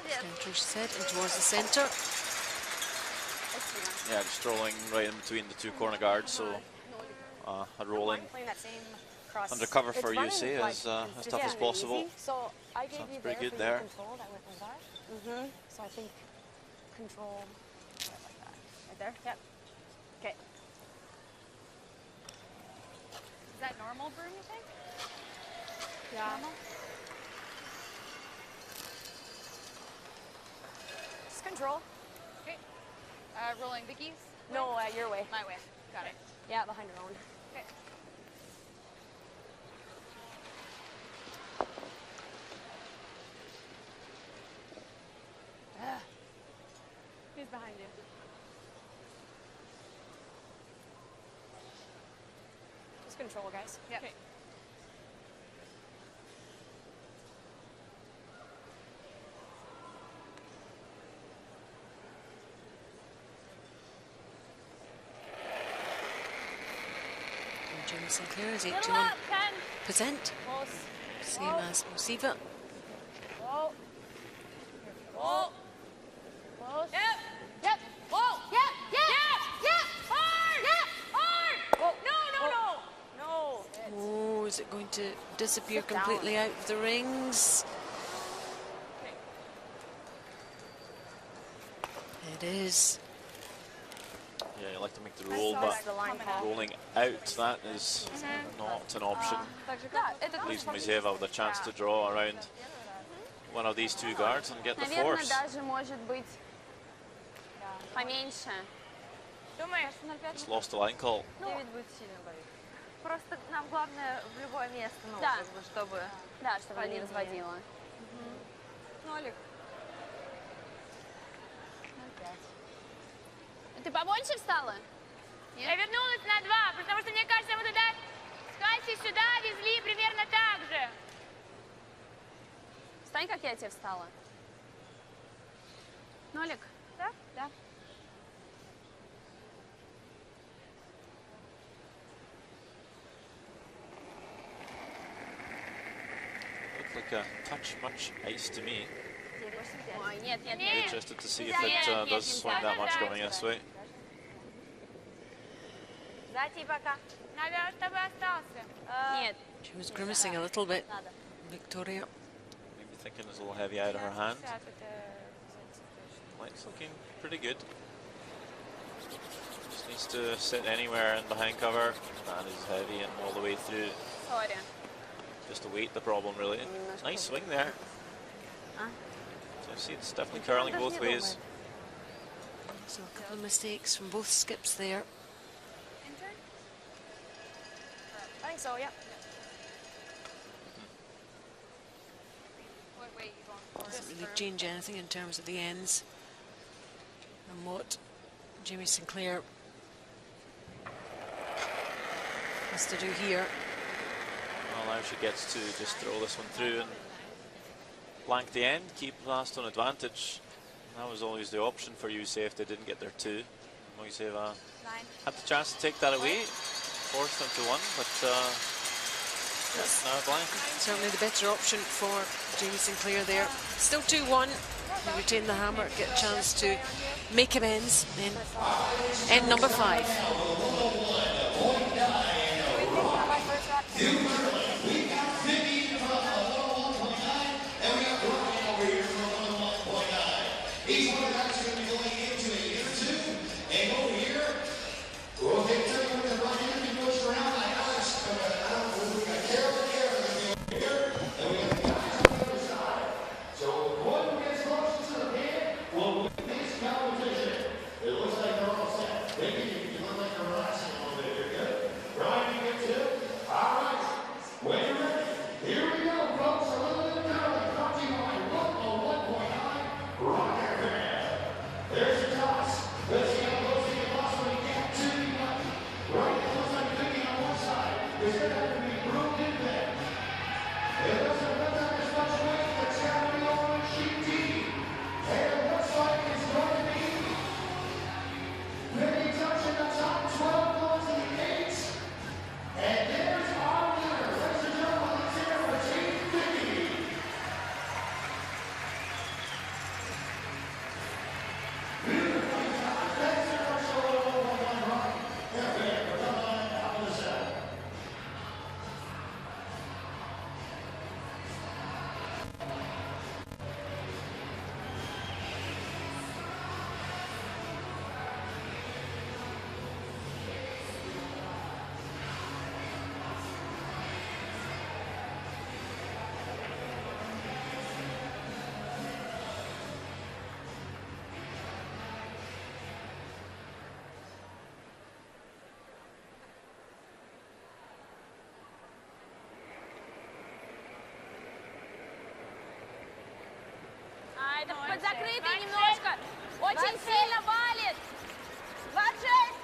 Center set and towards the center. Yeah, just rolling right in between the two corner guards, so a rolling Playing that same cross. undercover It's for running, UC like, as it's tough as just possible. easy. So I gave Sounds you pretty there good for there. your control that went with that. So I think control right like that. Right there? Yep. Okay. Is that normal, Broom, you think? Yeah. Normal? Just control. Okay. Rolling Vicky's? No, your way. My way. Got it. Yeah, behind your own. Okay. He's behind you. Just control, guys. Yep. Okay. And Jamie Sinclair is Good 81%, luck, Ken. Close. same as Mosiva. Whoa. Whoa. Close. Yep. Yep. Whoa. Yep. Yep. Yep. Hard. Yep. Hard. Whoa. No, no, no. Oh, is it going to disappear Sit down. completely out of the rings? It is. Yeah, you like to make the roll, saw but that The line call. rolling out, that is not an option. Leaves Moiseeva with a chance to draw around one of these two guards and get the Наверное, force. даже может быть поменьше. Думаешь? It's lost the line call. 9 будет сильно боюсь. Просто нам главное в любое место, ну, Да. как бы, чтобы... Да, чтобы По не линии. разводила. Нолик. Ты побольше встала? Я вернулась на 2, потому что, мне кажется, мы туда с Катей сюда везли примерно так же. Встань, как я тебе встала. Нолик? Да? Да. Looked like a touch much ice to me. Ой, нет, нет, Be нет. interested to see if it does swing that much going this way. Зайти пока. Надо, чтобы остался. Нет. She was grimacing a little bit, Victoria. Maybe thinking it's a little heavy out of her hand. Light's looking pretty good. Just needs to sit anywhere in behind cover. That is heavy and all the way through. Сори. Just the weight the problem really. Nice swing there. So you see it's definitely curling both ways. So a couple of mistakes from both skips there. I think so, yeah. What way you going for? Doesn't really change anything in terms of the ends and what Jamie Sinclair has to do here. Well, now she gets to just throw this one through and blank the end, keep last on advantage. That was always the option for UC if they didn't get their two. Moiseeva had the chance to take that away, forced them to one, but yes, now blank. Certainly the better option for Jamie Sinclair there. Still 2-1. They retain the hammer, get a chance to make amends in end number 5. Очень сильно валит. 26.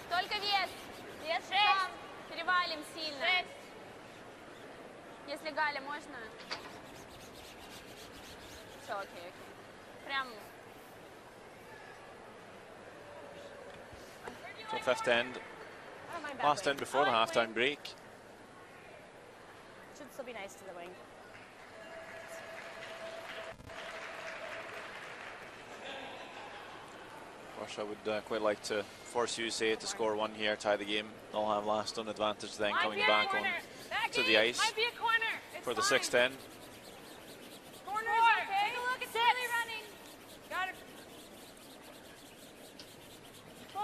Только вес. Вес сам. Перевалим сильно. 6. Если Галя, можно? Все, окей. Прям. So fifth end, last end before the halftime break. Should still be nice to the wing. Russia would quite like to force USA to score one here, tie the game. They'll have last on advantage then coming back on to the ice for the sixth end. Corners, okay? Take a look, it's really running. Got it. 4.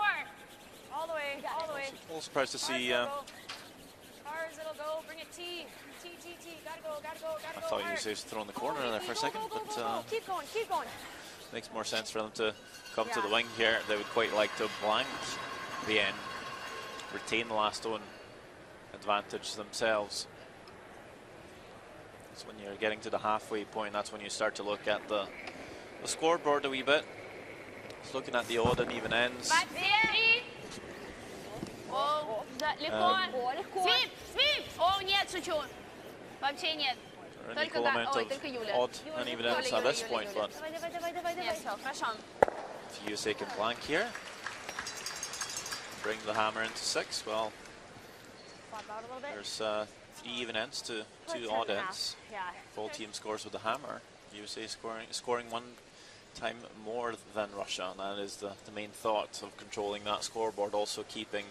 All the way, all the way. A little surprised to see. Hard as it'll go. Bring it T. T, T, T. Gotta go, gotta go, gotta I go. thought USA was throwing the corner there for a second, but Keep going, keep going. makes more sense for them to come to the wing here. They would quite like to blank the end, retain the last zone advantage themselves. It's when you're getting to the halfway point, that's when you start to look at the scoreboard a wee bit. Just looking at the odd and even ends. 3. О, да, легко. Свип, свип. О, нет, шучу. Вообще нет. An Только equal amount ой, of только Юля. odd and even ends at this point, but Давай, давай, давай, давай, Нет, давай. все, хорошо. if USA can blank here, bring the hammer into 6, well, Flop out a little bit. there's 3 even ends to Put 2 10 odd and a half. ends. Yeah. Full team scores with the hammer. USA scoring one time more than Russia, and that is the main thought of controlling that scoreboard, also keeping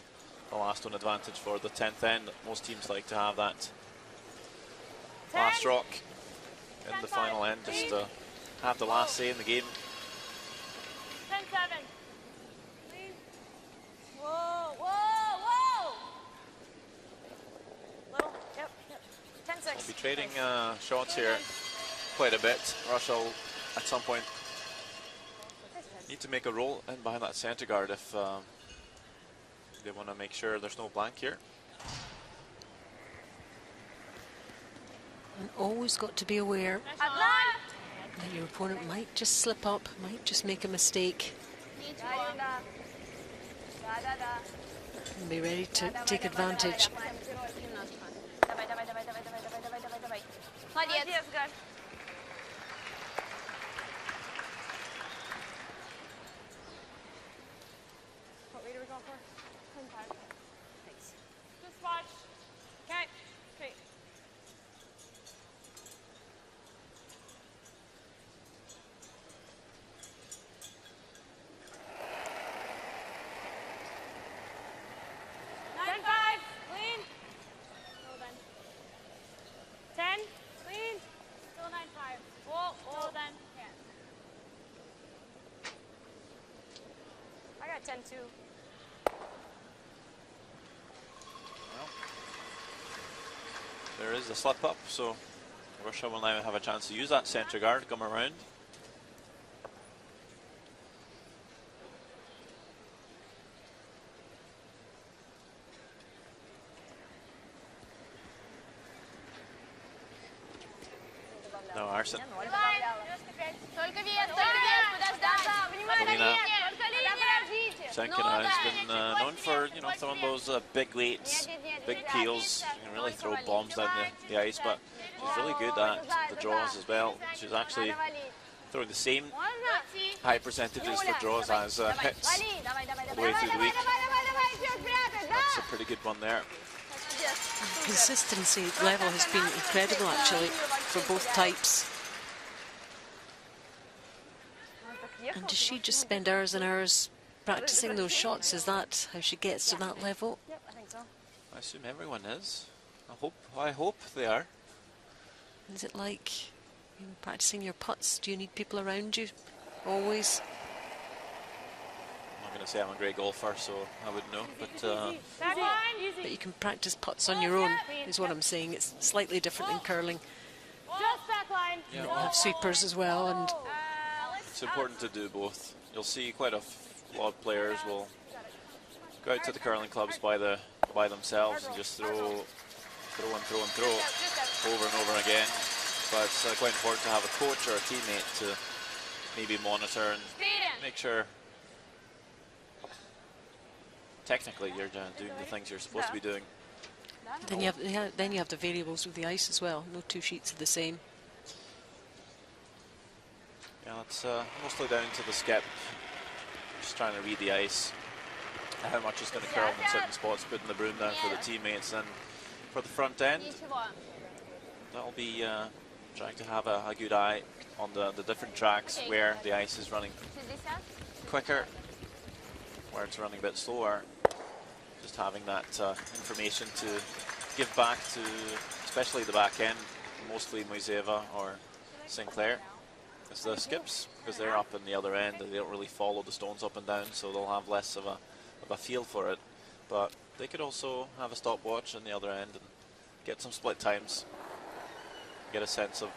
the last one advantage for the 10th end. Most teams like to have that last rock in the final end, just to have the last say in the game. 10-7. Whoa, whoa, whoa. Little, yep, yep. 10-6. We'll be trading shots here quite a bit. Russia will at some point need to make a roll in behind that center guard if they want to make sure there's no blank here. And always got to be aware Одна. that your opponent might just slip up, might just make a mistake, Ничего. Да-да-да. and be ready to take advantage. Немножко. Давай, давай, давай, давай, давай, давай, давай, давай, давай. Молодец. Молодец, Галь. What rate are we going for? 10-5. Thanks. Just watch. Okay. Okay. Nine, 5. Clean. Well done. 10. Clean. Still 9-5. Well done. Yeah. I got 10-2. There is a slip up, so Russia will now have a chance to use that center guard, come around. No, Arsen. Только вес, подождать. Polina Только линия. Senkina has been known for, you know, throwing those big weights, big peels. You can really throw bombs down the ice, but she's really good at the draws as well. She's actually throwing the same high percentages for draws as hits all the way through the week. That's a pretty good one there. Consistency level has been incredible, actually, for both types. And does she just spend hours and hours practicing those shots? Is that how she gets to that level? Yep, I think so. I assume everyone is. I hope they are. Is it like practicing your putts? Do you need people around you always? I'm not going to say I'm a great golfer, so I wouldn't know, but Back line. Easy. But you can practice putts on your own, is what I'm saying. It's slightly different in curling. Just back line. yeah, You well, have sweepers as well, and it's important to do both. You'll see quite a lot of players will go out to the curling clubs by themselves and just throw over and over again. but it's quite important to have a coach or a teammate to maybe monitor and make sure technically you're doing the things you're supposed to be doing. Then you have the variables with the ice as well. No two sheets are the same. Yeah, it's mostly down to the skip. Just trying to read the ice, how much is going to curl in certain spots, putting the broom down for the teammates. And for the front end, that'll be trying to have a good eye on the different tracks where the ice is running quicker, where it's running a bit slower. Just having that information to give back to, especially the back end, mostly Moiseva or Sinclair. It's the skips, because they're up in the other end, they don't really follow the stones up and down, so they'll have less of a feel for it. But they could also have a stopwatch on the other end and get some split times, get a sense of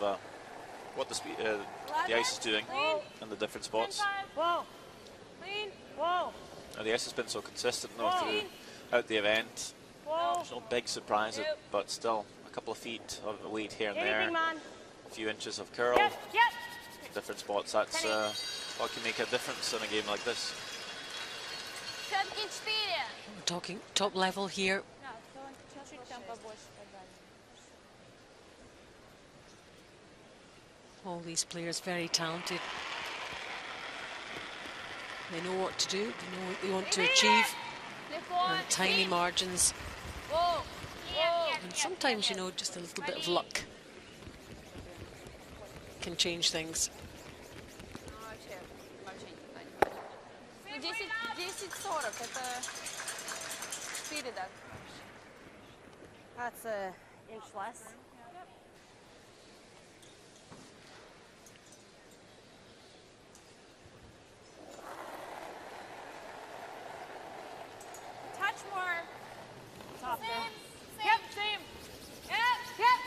what the ice is doing in the different spots. Whoa. Clean. Whoa. Now, the ice has been so consistent though throughout the event. There's no big surprise, but still a couple of feet of weight here and there, a few inches of curl. Different spots, that's what can make a difference in a game like this. We're talking top level here. All these players very talented. They know what to do, they know what they want to achieve, and tiny margins. And sometimes, you know, just a little bit of luck can change things. 10-40, это 4, да. That's an inch less. Touch more. Softer. Yep, same. Yep.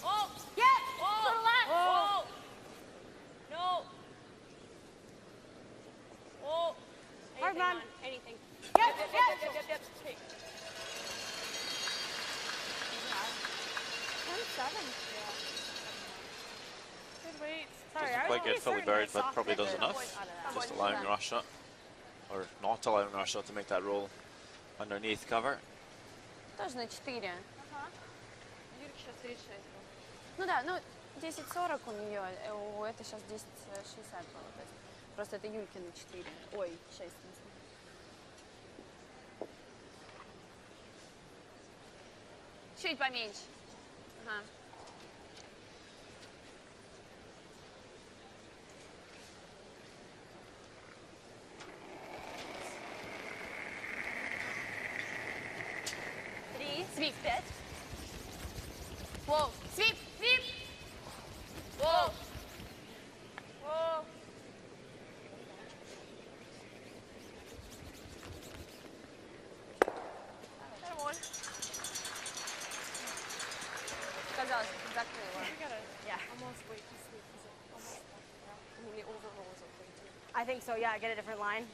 Oh. Yep. Oh. To the left. Oh. No. Oh. Hard, Anything, man. man. Anything. Yep. Yep. Okay. 27. Good weight. Sorry, Doesn't I quite was get fully certain buried, I but softened probably does the enough. point out of that. Just allowing Russia, or not allowing Russia to make that roll underneath cover. Тоже на 4. Юрик сейчас 36. Ну да, ну 10-40 у нее, у этой сейчас 10-60 было. То есть просто это Юльки на 4. Ой, 6 в смысле. Чуть поменьше. Ага. Свип, 5. Воу, свип, свип. Воу. Воу. Нормально. Казалось, закрыла. You gotta Yeah. almost wait to sleep because it almost I mean the overroll is okay too. I think so, yeah, get a different line.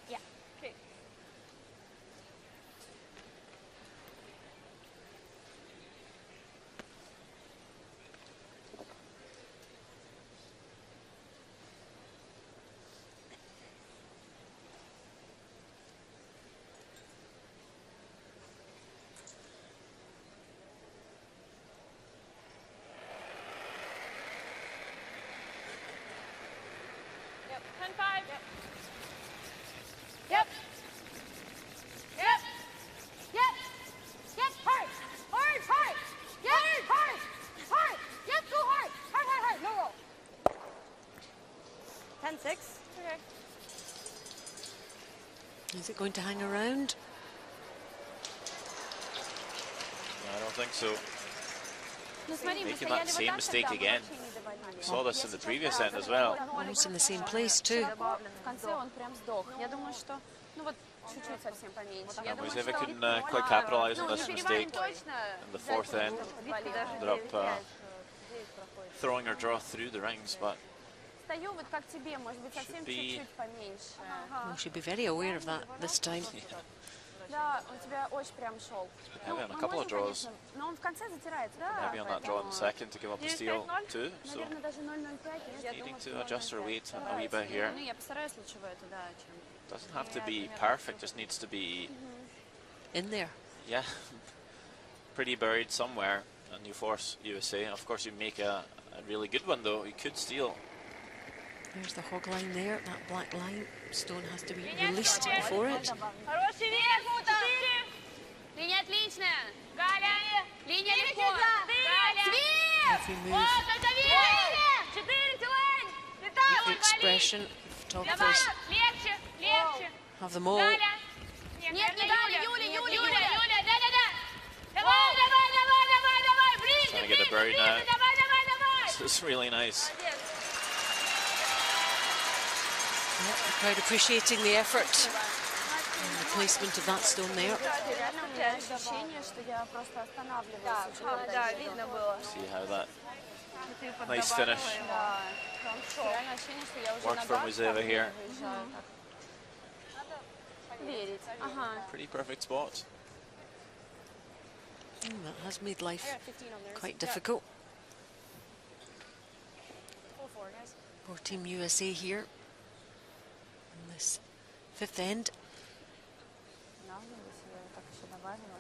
Yeah. Okay. Yep, 10-5. Yep. Yep. Yep. Yep. Yep. Hard. Hard. Hard. Yep. Hard. Hard. Yep. Go hard. Hard. Hard. Hard. No roll. 10-6. Okay. Is it going to hang around? I don't think so. Ну смотри, мы Making that стояли same вот так, mistake когда мы again. вообще не доводили. We saw this in the previous end as well. Almost in the same place too. В конце он прям сдох. Я думаю, что, ну вот чуть-чуть совсем поменьше. Я думаю, Moiseva что couldn't quite capitalise on ну, this не переварим mistake точно. in the fourth end. Даже Ended up 9-5 throwing her draw through the rings, but стою, вот как тебе, может быть, совсем чуть-чуть поменьше. We should be very aware of that this time. Да, он тебя очень прям шел. Maybe on a couple of draws. Но он в конце затирается. Maybe on that draw in the second to give up a steal too. So Наверное, даже 0.05. Я needing думаю, что to adjust her 0.05. weight a wee bit here. Ну, я постараюсь лучше в это, да, чем... Doesn't have to be perfect, just needs to be, In there. yeah, pretty buried somewhere. And you force USA. Of course, you make a really good one though. You could steal. There's the hog line there, that black line. Stone has to be released before it. Хороший вес. 4. Линия отличная. Галя. Линия легко. Галя. Every move, Вот, это вес. 4, Тилань. Летай, every expression. Давай, Photographers легче, легче. have them all. Галя. Нет, не Галя, Юля. Да. Давай, ближе, Trying to get a bird now. давай. So it's really nice. Yeah, the crowd appreciating the effort and the placement of that stone there. Реально у меня ощущение, что я просто останавливаюсь. Да, видно было. See how that nice finish Да, реально ощущение, что я уже worked на for газ Muzeeva here. выезжаю. Верить. Ага. Pretty perfect spot. That has made life quite difficult for Team USA here in this fifth end. Останавливаюсь, я так еще добавила.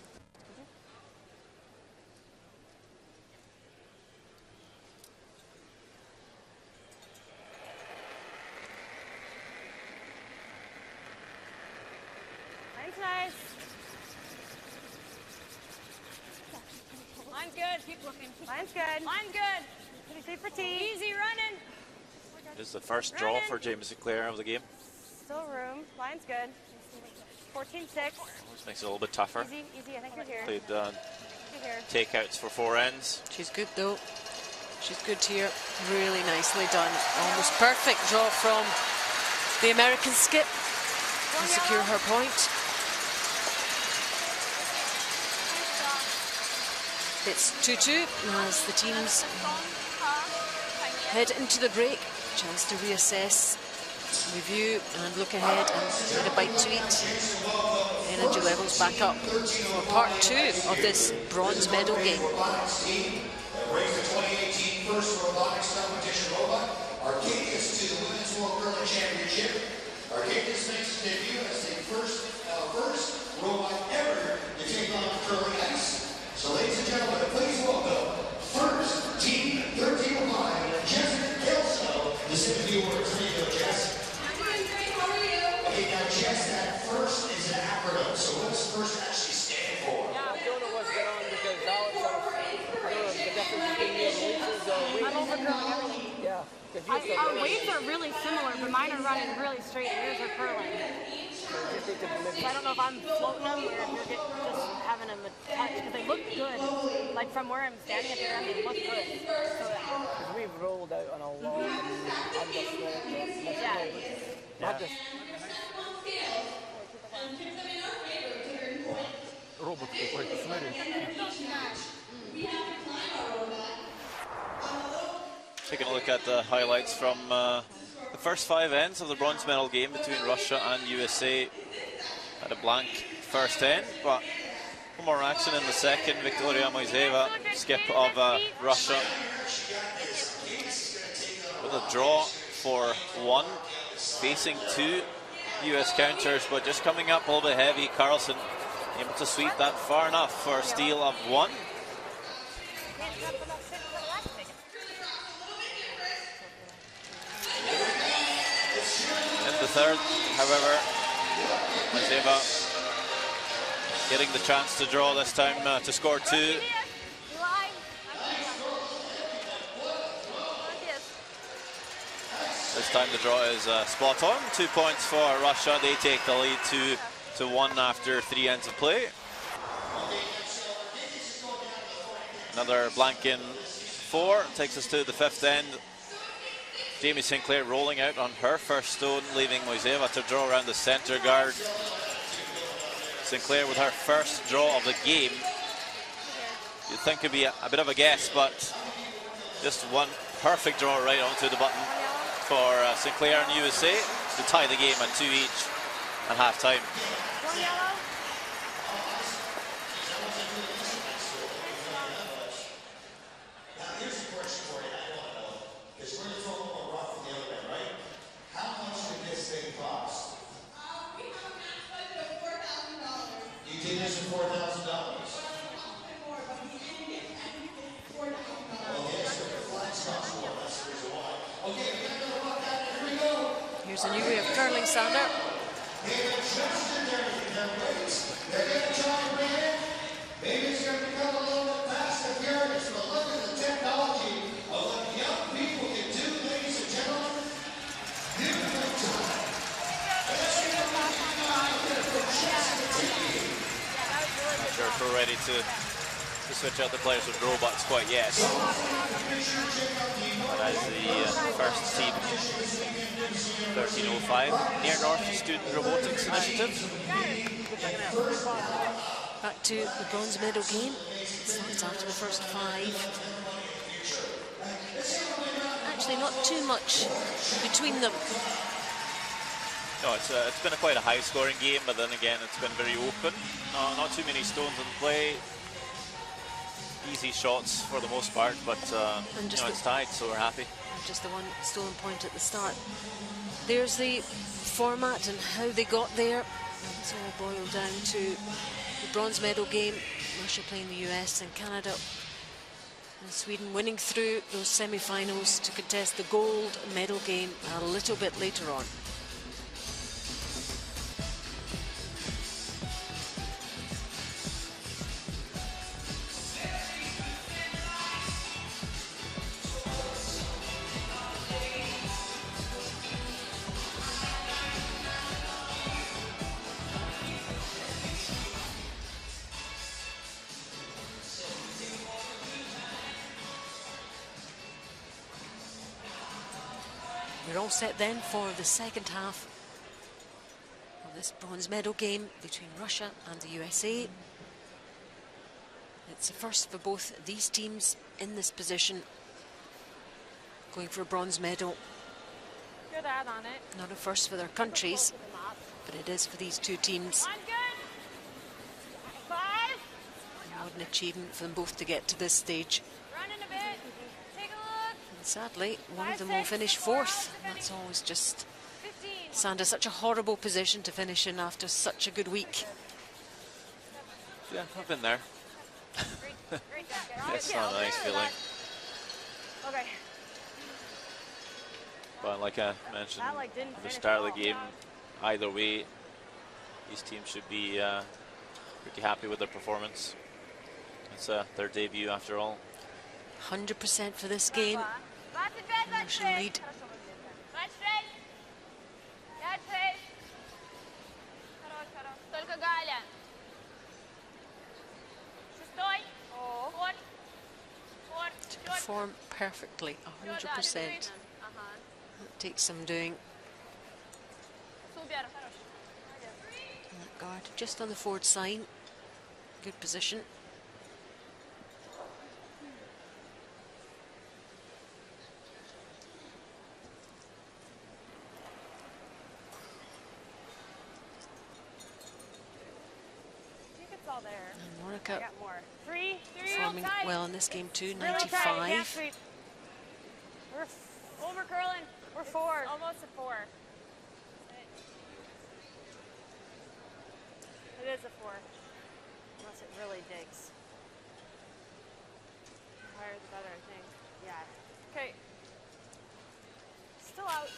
Nice. Line's good, keep looking. Line's good. Line good. Pretty safe for T. Easy running. This is the first draw for Jamie Sinclair of the game. Still room. Line's good. 14-6. Which makes it a little bit tougher. Easy. I think you're here. Played You're here. takeouts for 4 ends. She's good though. She's good here. Really nicely done. Almost perfect draw from the American skip to secure her point. It's 2-2 as the teams head into the break. Chance to reassess, review and look ahead and get a bite to eat. Energy levels back up for part 2 of this bronze medal game. Brings the 2018 first robotics competition robot, Arcadius, to the Women's World Curling Championship. Arcadius makes its debut as the first robot ever to take on curling ice. So, ladies and gentlemen, please welcome first Team 1305, Jessica Kelso, to send the awards. There you go, Jess. I'm doing great. How are you? Okay, now, Jess, that first is an acronym. So, what does first actually stand for? I don't know what's going on because Alex, the difference between you and Lisa's I'm over curling everything. Yeah. Our weights are really similar, but mine are running really straight and yours are curling. So I don't know if I'm floating them or if you're just having them a touch, because they look good. Like from where I'm standing at the end, they look good. So, Because we've rolled out on a lot of underslope. yeah. Робот какой-то, смотри. Taking a look at the highlights from the first 5 ends of the bronze medal game between Russia and USA. Had a blank first end, but one more action in the second. Victoria Moiseva, skip of Russia, with a draw for 1, facing 2 US counters, but just coming up a little bit heavy. Carlson able to sweep that far enough for a steal of 1. In the third, however, Moiseva getting the chance to draw this time to score 2. This time the draw is spot on. 2 points for Russia. They take the lead 2-1 after 3 ends of play. Another blank in 4 takes us to the 5th end. Jamie Sinclair rolling out on her first stone, leaving Moiseva to draw around the centre guard. Sinclair with her first draw of the game. You'd think it'd be a bit of a guess, but just one perfect draw right onto the button for Sinclair and USA to tie the game at 2 each at half-time. One yellow. Now, here's a question for you. I want to know, because we're going to throw a little rough in the other end, right? How much did this thing cost? We have a match budget of $4,000. You did this for $4,000? More, but we ended it at $4,000. Okay, so the flags cost more. That's the reason why. Okay, we got another rock out there. Here we go. Here's a new way of curling, Sander. They've adjusted their weights. They're going to try and bring it. Maybe it's going to become a little bit fast and furious, but look at the technology of what young people can do, ladies and gentlemen. Beautiful time. Let's get the out there for Not sure if we're ready to switch out the players with robots quite yet. But as the first team, 1305, Near North Student Robotics Initiative. Back to the bronze medal game. Starts after the first 5. Actually, not too much between them. No, it's been quite a high-scoring game, but then again, it's been very open. Not too many stones in play. Easy shots for the most part, but it's tied, so we're happy. Just the one stolen point at the start. There's the format and how they got there. It's all boiled down to the bronze medal game. Russia playing the US and Canada and Sweden winning through those semi-finals to contest the gold medal game a little bit later on. We're all set then for the second half of this bronze medal game between Russia and the USA. It's a first for both these teams in this position, going for a bronze medal. Good ad on it. Not a first for their countries, but it is for these two teams. And what an achievement for them both to get to this stage. And sadly, one of them will finish 4th. That's always just, Sander, such a horrible position to finish in after such a good week. Yeah, I've been there. It's not a nice feeling. Okay. But like I mentioned at the start of the game, either way, these teams should be pretty happy with their performance. It's their debut after all. 100% for this game. Russian lead. Только Галя. Шестой. To perform perfectly, 100%. It takes some doing. Супер. That guard just on the forward side. Good position. I got more. Three. Performing well in this game too, We're 95. Over curling. We're 4. Almost a 4. It is a 4. Unless it really digs. The higher the better, I think. Yeah. Okay. Still out.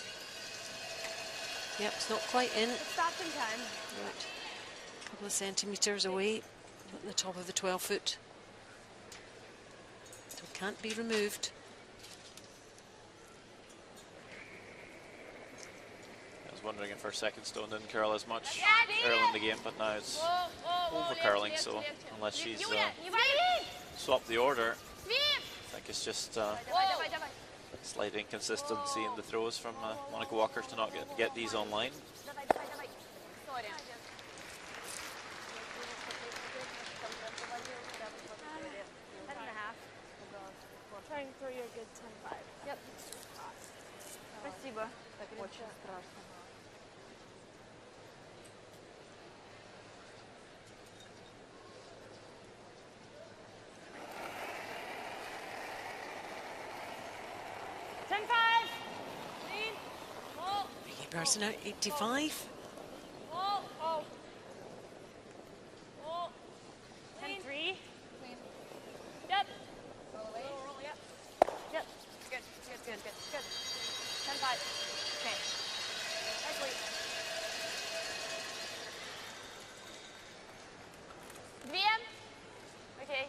Yep, it's not quite in. It stopped in time. Right. A couple of centimetres away at the top of the 12-foot. So it can't be removed. I was wondering if her second stone didn't curl as much early in the game, but now it's over curling, so unless she's swapped the order, I think it's just slight inconsistency in the throws from Monica Walker to not get these online. Try and throw you a good 10-5. Yep. Спасибо. Очень страшно. Ricky Person out 85. 10-3. Yep. Roll, yep. Yep. Good. 10-5. Okay. Nicely. Две. Okay.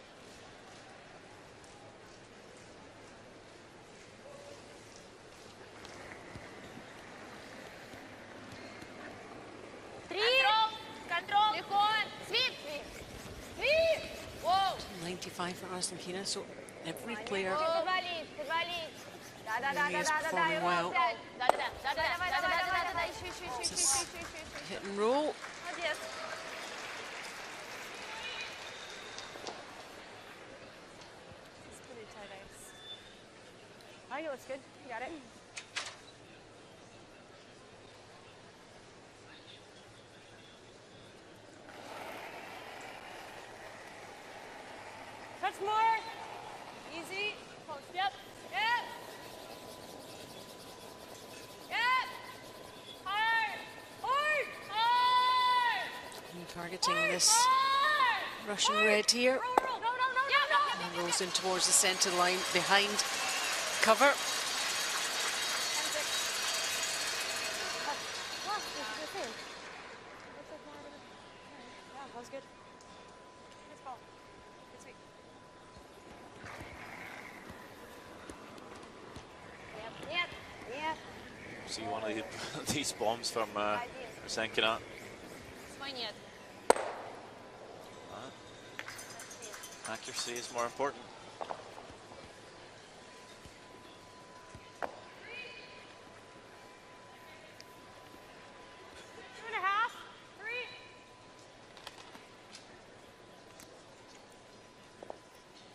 Три. Контрол. Легко. Свип. Свип. Воу. 95 for Argentina, so every player Подвалить. really is performing well. Да. Just hit and roll. Молодец. It's pretty tight ice. I think it looks good. You got it. Touch more. Easy. Close. Yep. Hard. And targeting this Russian red here. And rolls in towards the centre line behind cover. Yeah, that was good. Good ball. Good sweep. Yep. See one of these bombs from Senkina. Свой нет. Accuracy is more important. 2.5. 3.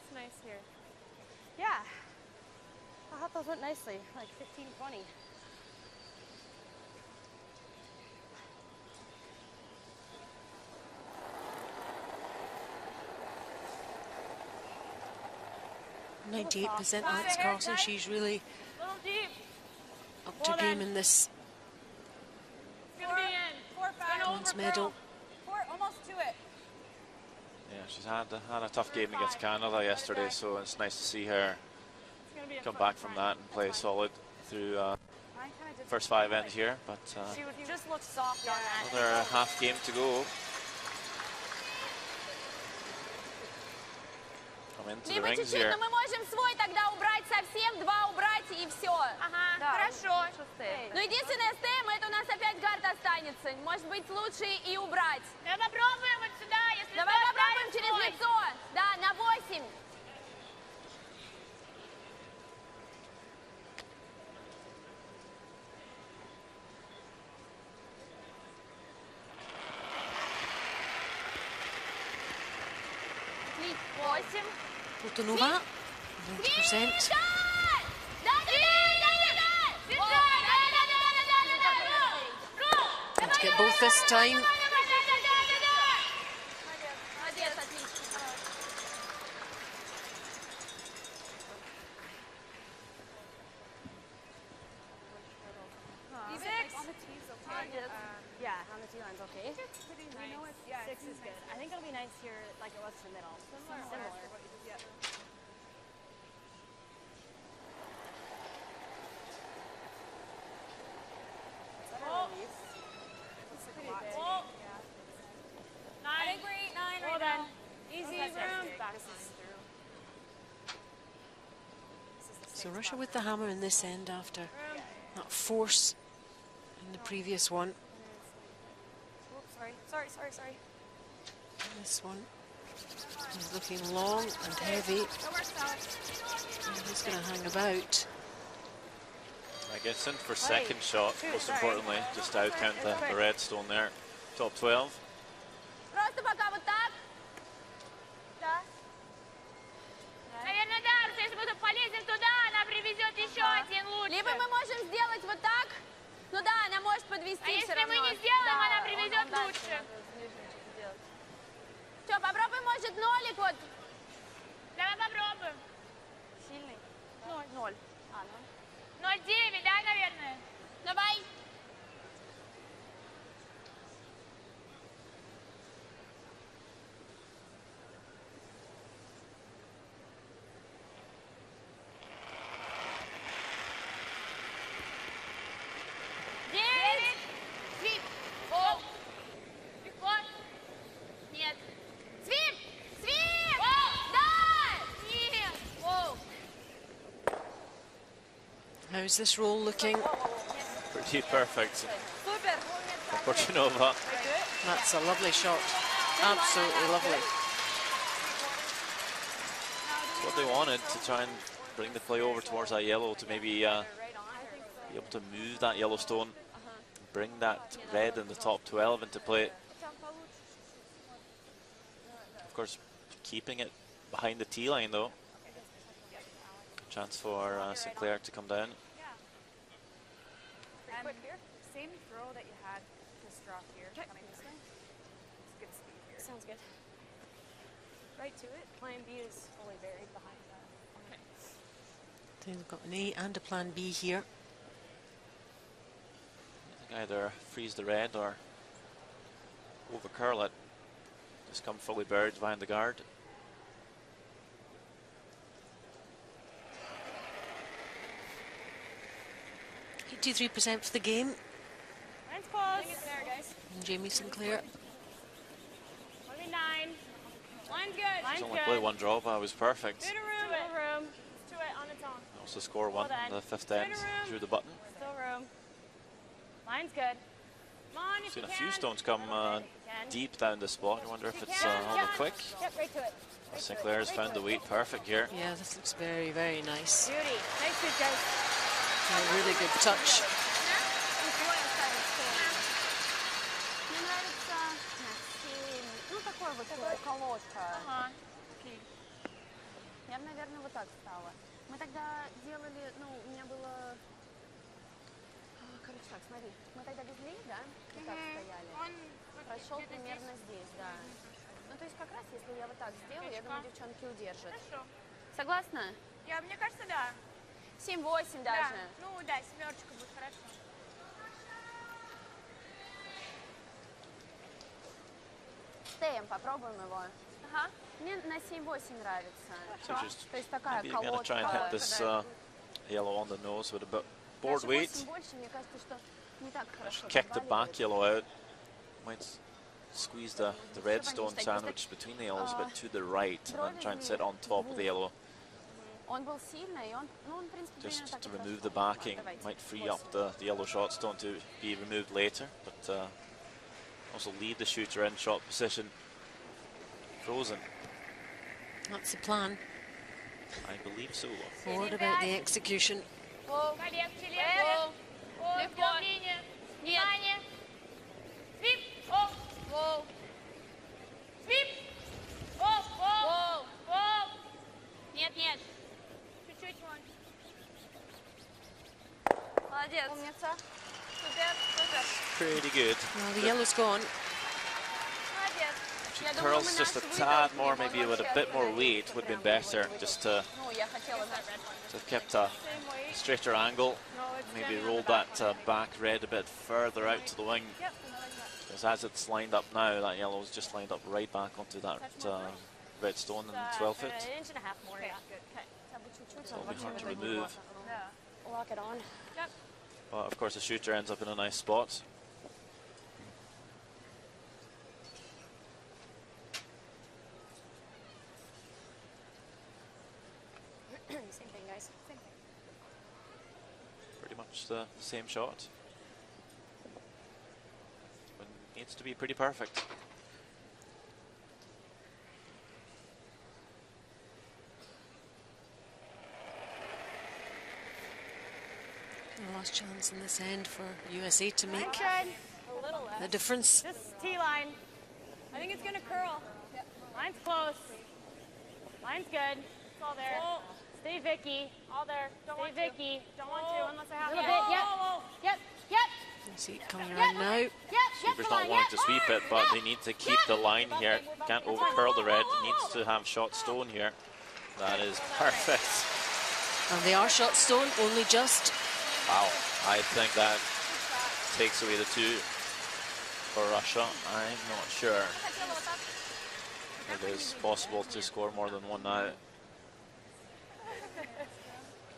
It's nice here. Yeah. I thought those went nicely, like 15-20. %, Alex Carlson. She's really Little deep. up to game in this It's gonna be in. 4-5. bronze medal. 4, almost to it. Yeah, she's had a tough game against Canada yesterday, so it's nice to see her It's gonna be a come foot back in from front. that and play solid through Mine kind of did. first 5 ends here. But She would just look soft on that. another half game to go. Come into the Либо rings чуть-чуть, here. но мы можем свой тогда убрать совсем, 2 убрать и все. Ага, Да, хорошо. шестые. Но единственное, СТМ, это у нас опять гард останется. Может быть, лучше и убрать. Давай попробуем вот сюда, если давай попробуем через лицо. Да, на 8. Восемь. Portanova, 90%. And to get both this time. Молодец, отлично. Yeah, on the T line's okay. Six is good. I think it'll be nice here, like it was to the middle. Similar. I agree. 9 Well right done. now. Easy That's room. fantastic. So Russia with the hammer in this end after that force in the previous one. Oops, sorry. This one is looking long and heavy. That works out. And he's going to hang about. I guess in for second shot, most importantly, just to outcount the red stone there. Top 12. Просто пока вот так. Да. Наверное, да, если буду полезен туда, она привезет еще один лучше. Либо мы можем сделать вот так, How's this roll looking? Pretty perfect. Супер. For Fortunova. That's a lovely shot. Absolutely lovely. It's what they wanted, to try and bring the play over towards that yellow, to maybe be able to move that yellow stone, bring that red in the top 12 into play. Of course, keeping it behind the tee line though. Chance for Sinclair to come down. And same throw that you had just drop here. Coming this way. It's good speed here. Sounds good. Right to it. Plan B is fully buried behind that. Okay. They've got an A and a plan B here. Either freeze the red or over curl it. Just come fully buried behind the guard. 83% for the game. Line's close. There, guys. And Jamie Sinclair. 29. Line's good. She's only played one drop, I was perfect. Bit of room. Still room. Let's do it on its own. Also score one in the fifth end through the button. Still room. Line's good. Come on, if Seen you a few can. stones come deep down the spot. I wonder if it's all the quick. Yep, right to it. Sinclair's found the weight perfect here. Yeah, this looks very, very nice. Beauty. Nice shoot, guys. A really good touch. Мне нравится ну такой вот колодка. Ага. Я бы, наверное, вот так стала. Мы тогда делали, ну, у меня было... Короче, так, смотри. Мы тогда без лей, да? Вот так стояли. Он Прошел примерно здесь, да. Ну, то есть как раз, если я вот так сделаю, я думаю, девчонки удержат. Хорошо. Согласна? Мне кажется, да. 7-8 Да. даже. Ну да, семерочка будет хорошо. Стеем, попробуем его. Ага. Мне на 7-8 нравится. So just То есть такая maybe you're going to try and hit колодка. this yellow on the nose with a bit board Даже weight. 8 больше, мне кажется, что не так хорошо Kick the back подваливает. yellow out. Might squeeze the red stone sandwich between the yellows a bit to the right and then try and sit on top of the yellow. Он был сильный, и он, ну, он, в принципе, примерно Just так to и remove прошел. the backing. Давайте. Might free up the yellow shot stone to be removed later, but also leave the shooter in shot position frozen. That's the plan. I believe so. What about the execution? Полегче, легче. Легко. Внимание. Свип. Оп. Воу. Свип. Оп. Оп. Воу. Оп. Нет, нет. Чуть-чуть вон. Молодец. Умница. Супер, супер. Pretty good. Well, the yellow's gone. Молодец. She Я думаю, curls мы just a наши tad выиграли, more, можно maybe with a вообще bit more остановить weight и would have been прям better. вытащить. Just to Ну, я хотела have kept a straighter angle. Maybe rolled that back red a bit further out to the wing. Because as it's lined up now, that yellow's just lined up right back onto that red stone in 12 foot. An inch and a half more, yeah. So it'll be hard to remove. Lock it on. But of course the shooter ends up in a nice spot. Same thing, guys. Same thing. Pretty much the same shot. But needs to be pretty perfect. The last chance in this end for USA to make A little less. the difference. This T-line. I think it's gonna curl. Line's close. Line's good. It's all there. Stay Vicky. All there. Don't Stay want to. Vicky. Don't want to unless I have Little to. bit. Yep. Yep. Yep. You see it coming around now. Yep. Sweeper's not wanting to sweep it, but they need to keep the line here. Can't over curl the red. Needs to have shot stone here. That is perfect. And they are shot stone, only just. Wow, I think that takes away the two for Russia. I'm not sure it is possible to score more than one now.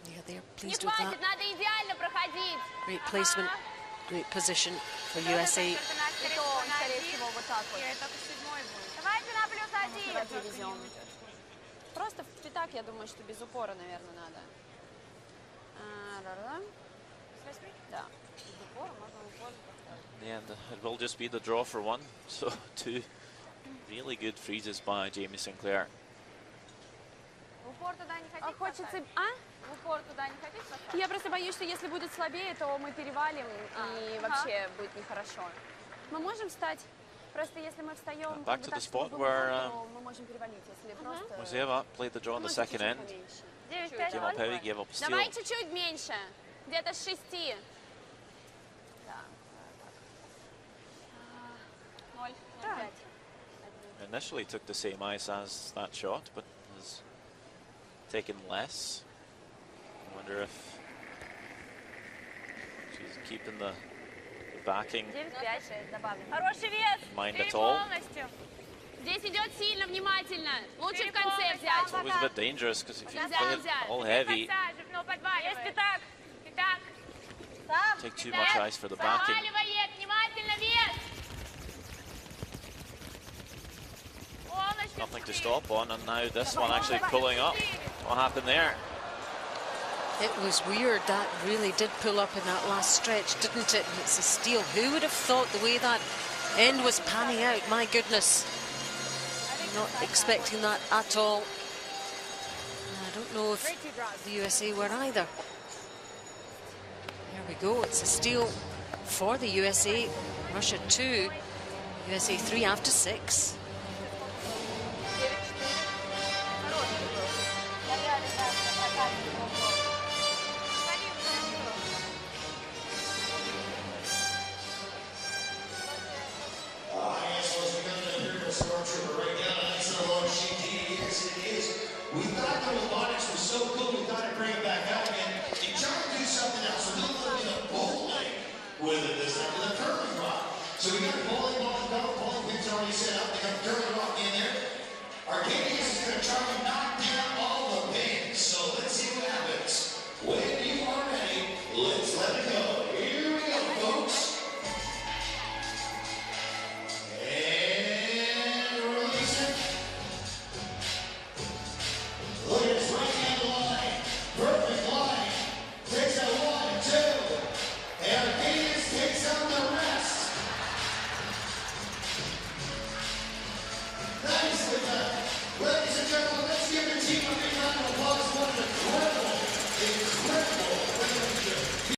Yeah, they're Не pleased with that. хватит, надо идеально проходить. Great placement, great position for USA. И то он, скорее всего, вот так вот. Только седьмой будет. Давайте на +1. Давайте везем. Просто в пятак, я думаю, что без упора, наверное, надо. Да. Из упора можно в упор поставить. And it will just be the draw for one. So 2 really good freezes by Jamie Sinclair. В упор туда не хотите Хочется... поставить? А? В упор туда не хотите поставить? Я просто боюсь, что если будет слабее, то мы перевалим, и вообще будет нехорошо. Мы можем встать, просто если мы встаем Back to the так, spot чтобы было where удобно, то мы можем перевалить, если просто... Muzeva played the draw in the second end. 9-5. Came up heavy, gave up a steal. Давай чуть-чуть меньше. Где-то с 6. Да. 0-5. Initially took the same ice as that shot, but has taken less. I wonder if she's keeping the backing 9-5 добавлю. Хороший вес. in mind Бери at all. полностью. Здесь идет сильно, внимательно. Лучше в конце взять. It's always a bit dangerous because if you Нельзя, play it нельзя. all heavy, Ну, подваливает. Есть пятак. Пятак. take too much ice for the backing. Подваливает. Внимательно вес. Полностью. Nothing to stop on, and now this one actually pulling up. What happened there? It was weird. That really did pull up in that last stretch, didn't it? And it's a steal. Who would have thought the way that end was panning out? My goodness. Not expecting that at all. I don't know if the USA were either. There we go. It's a steal for the USA. Russia 2, USA 3 after 6.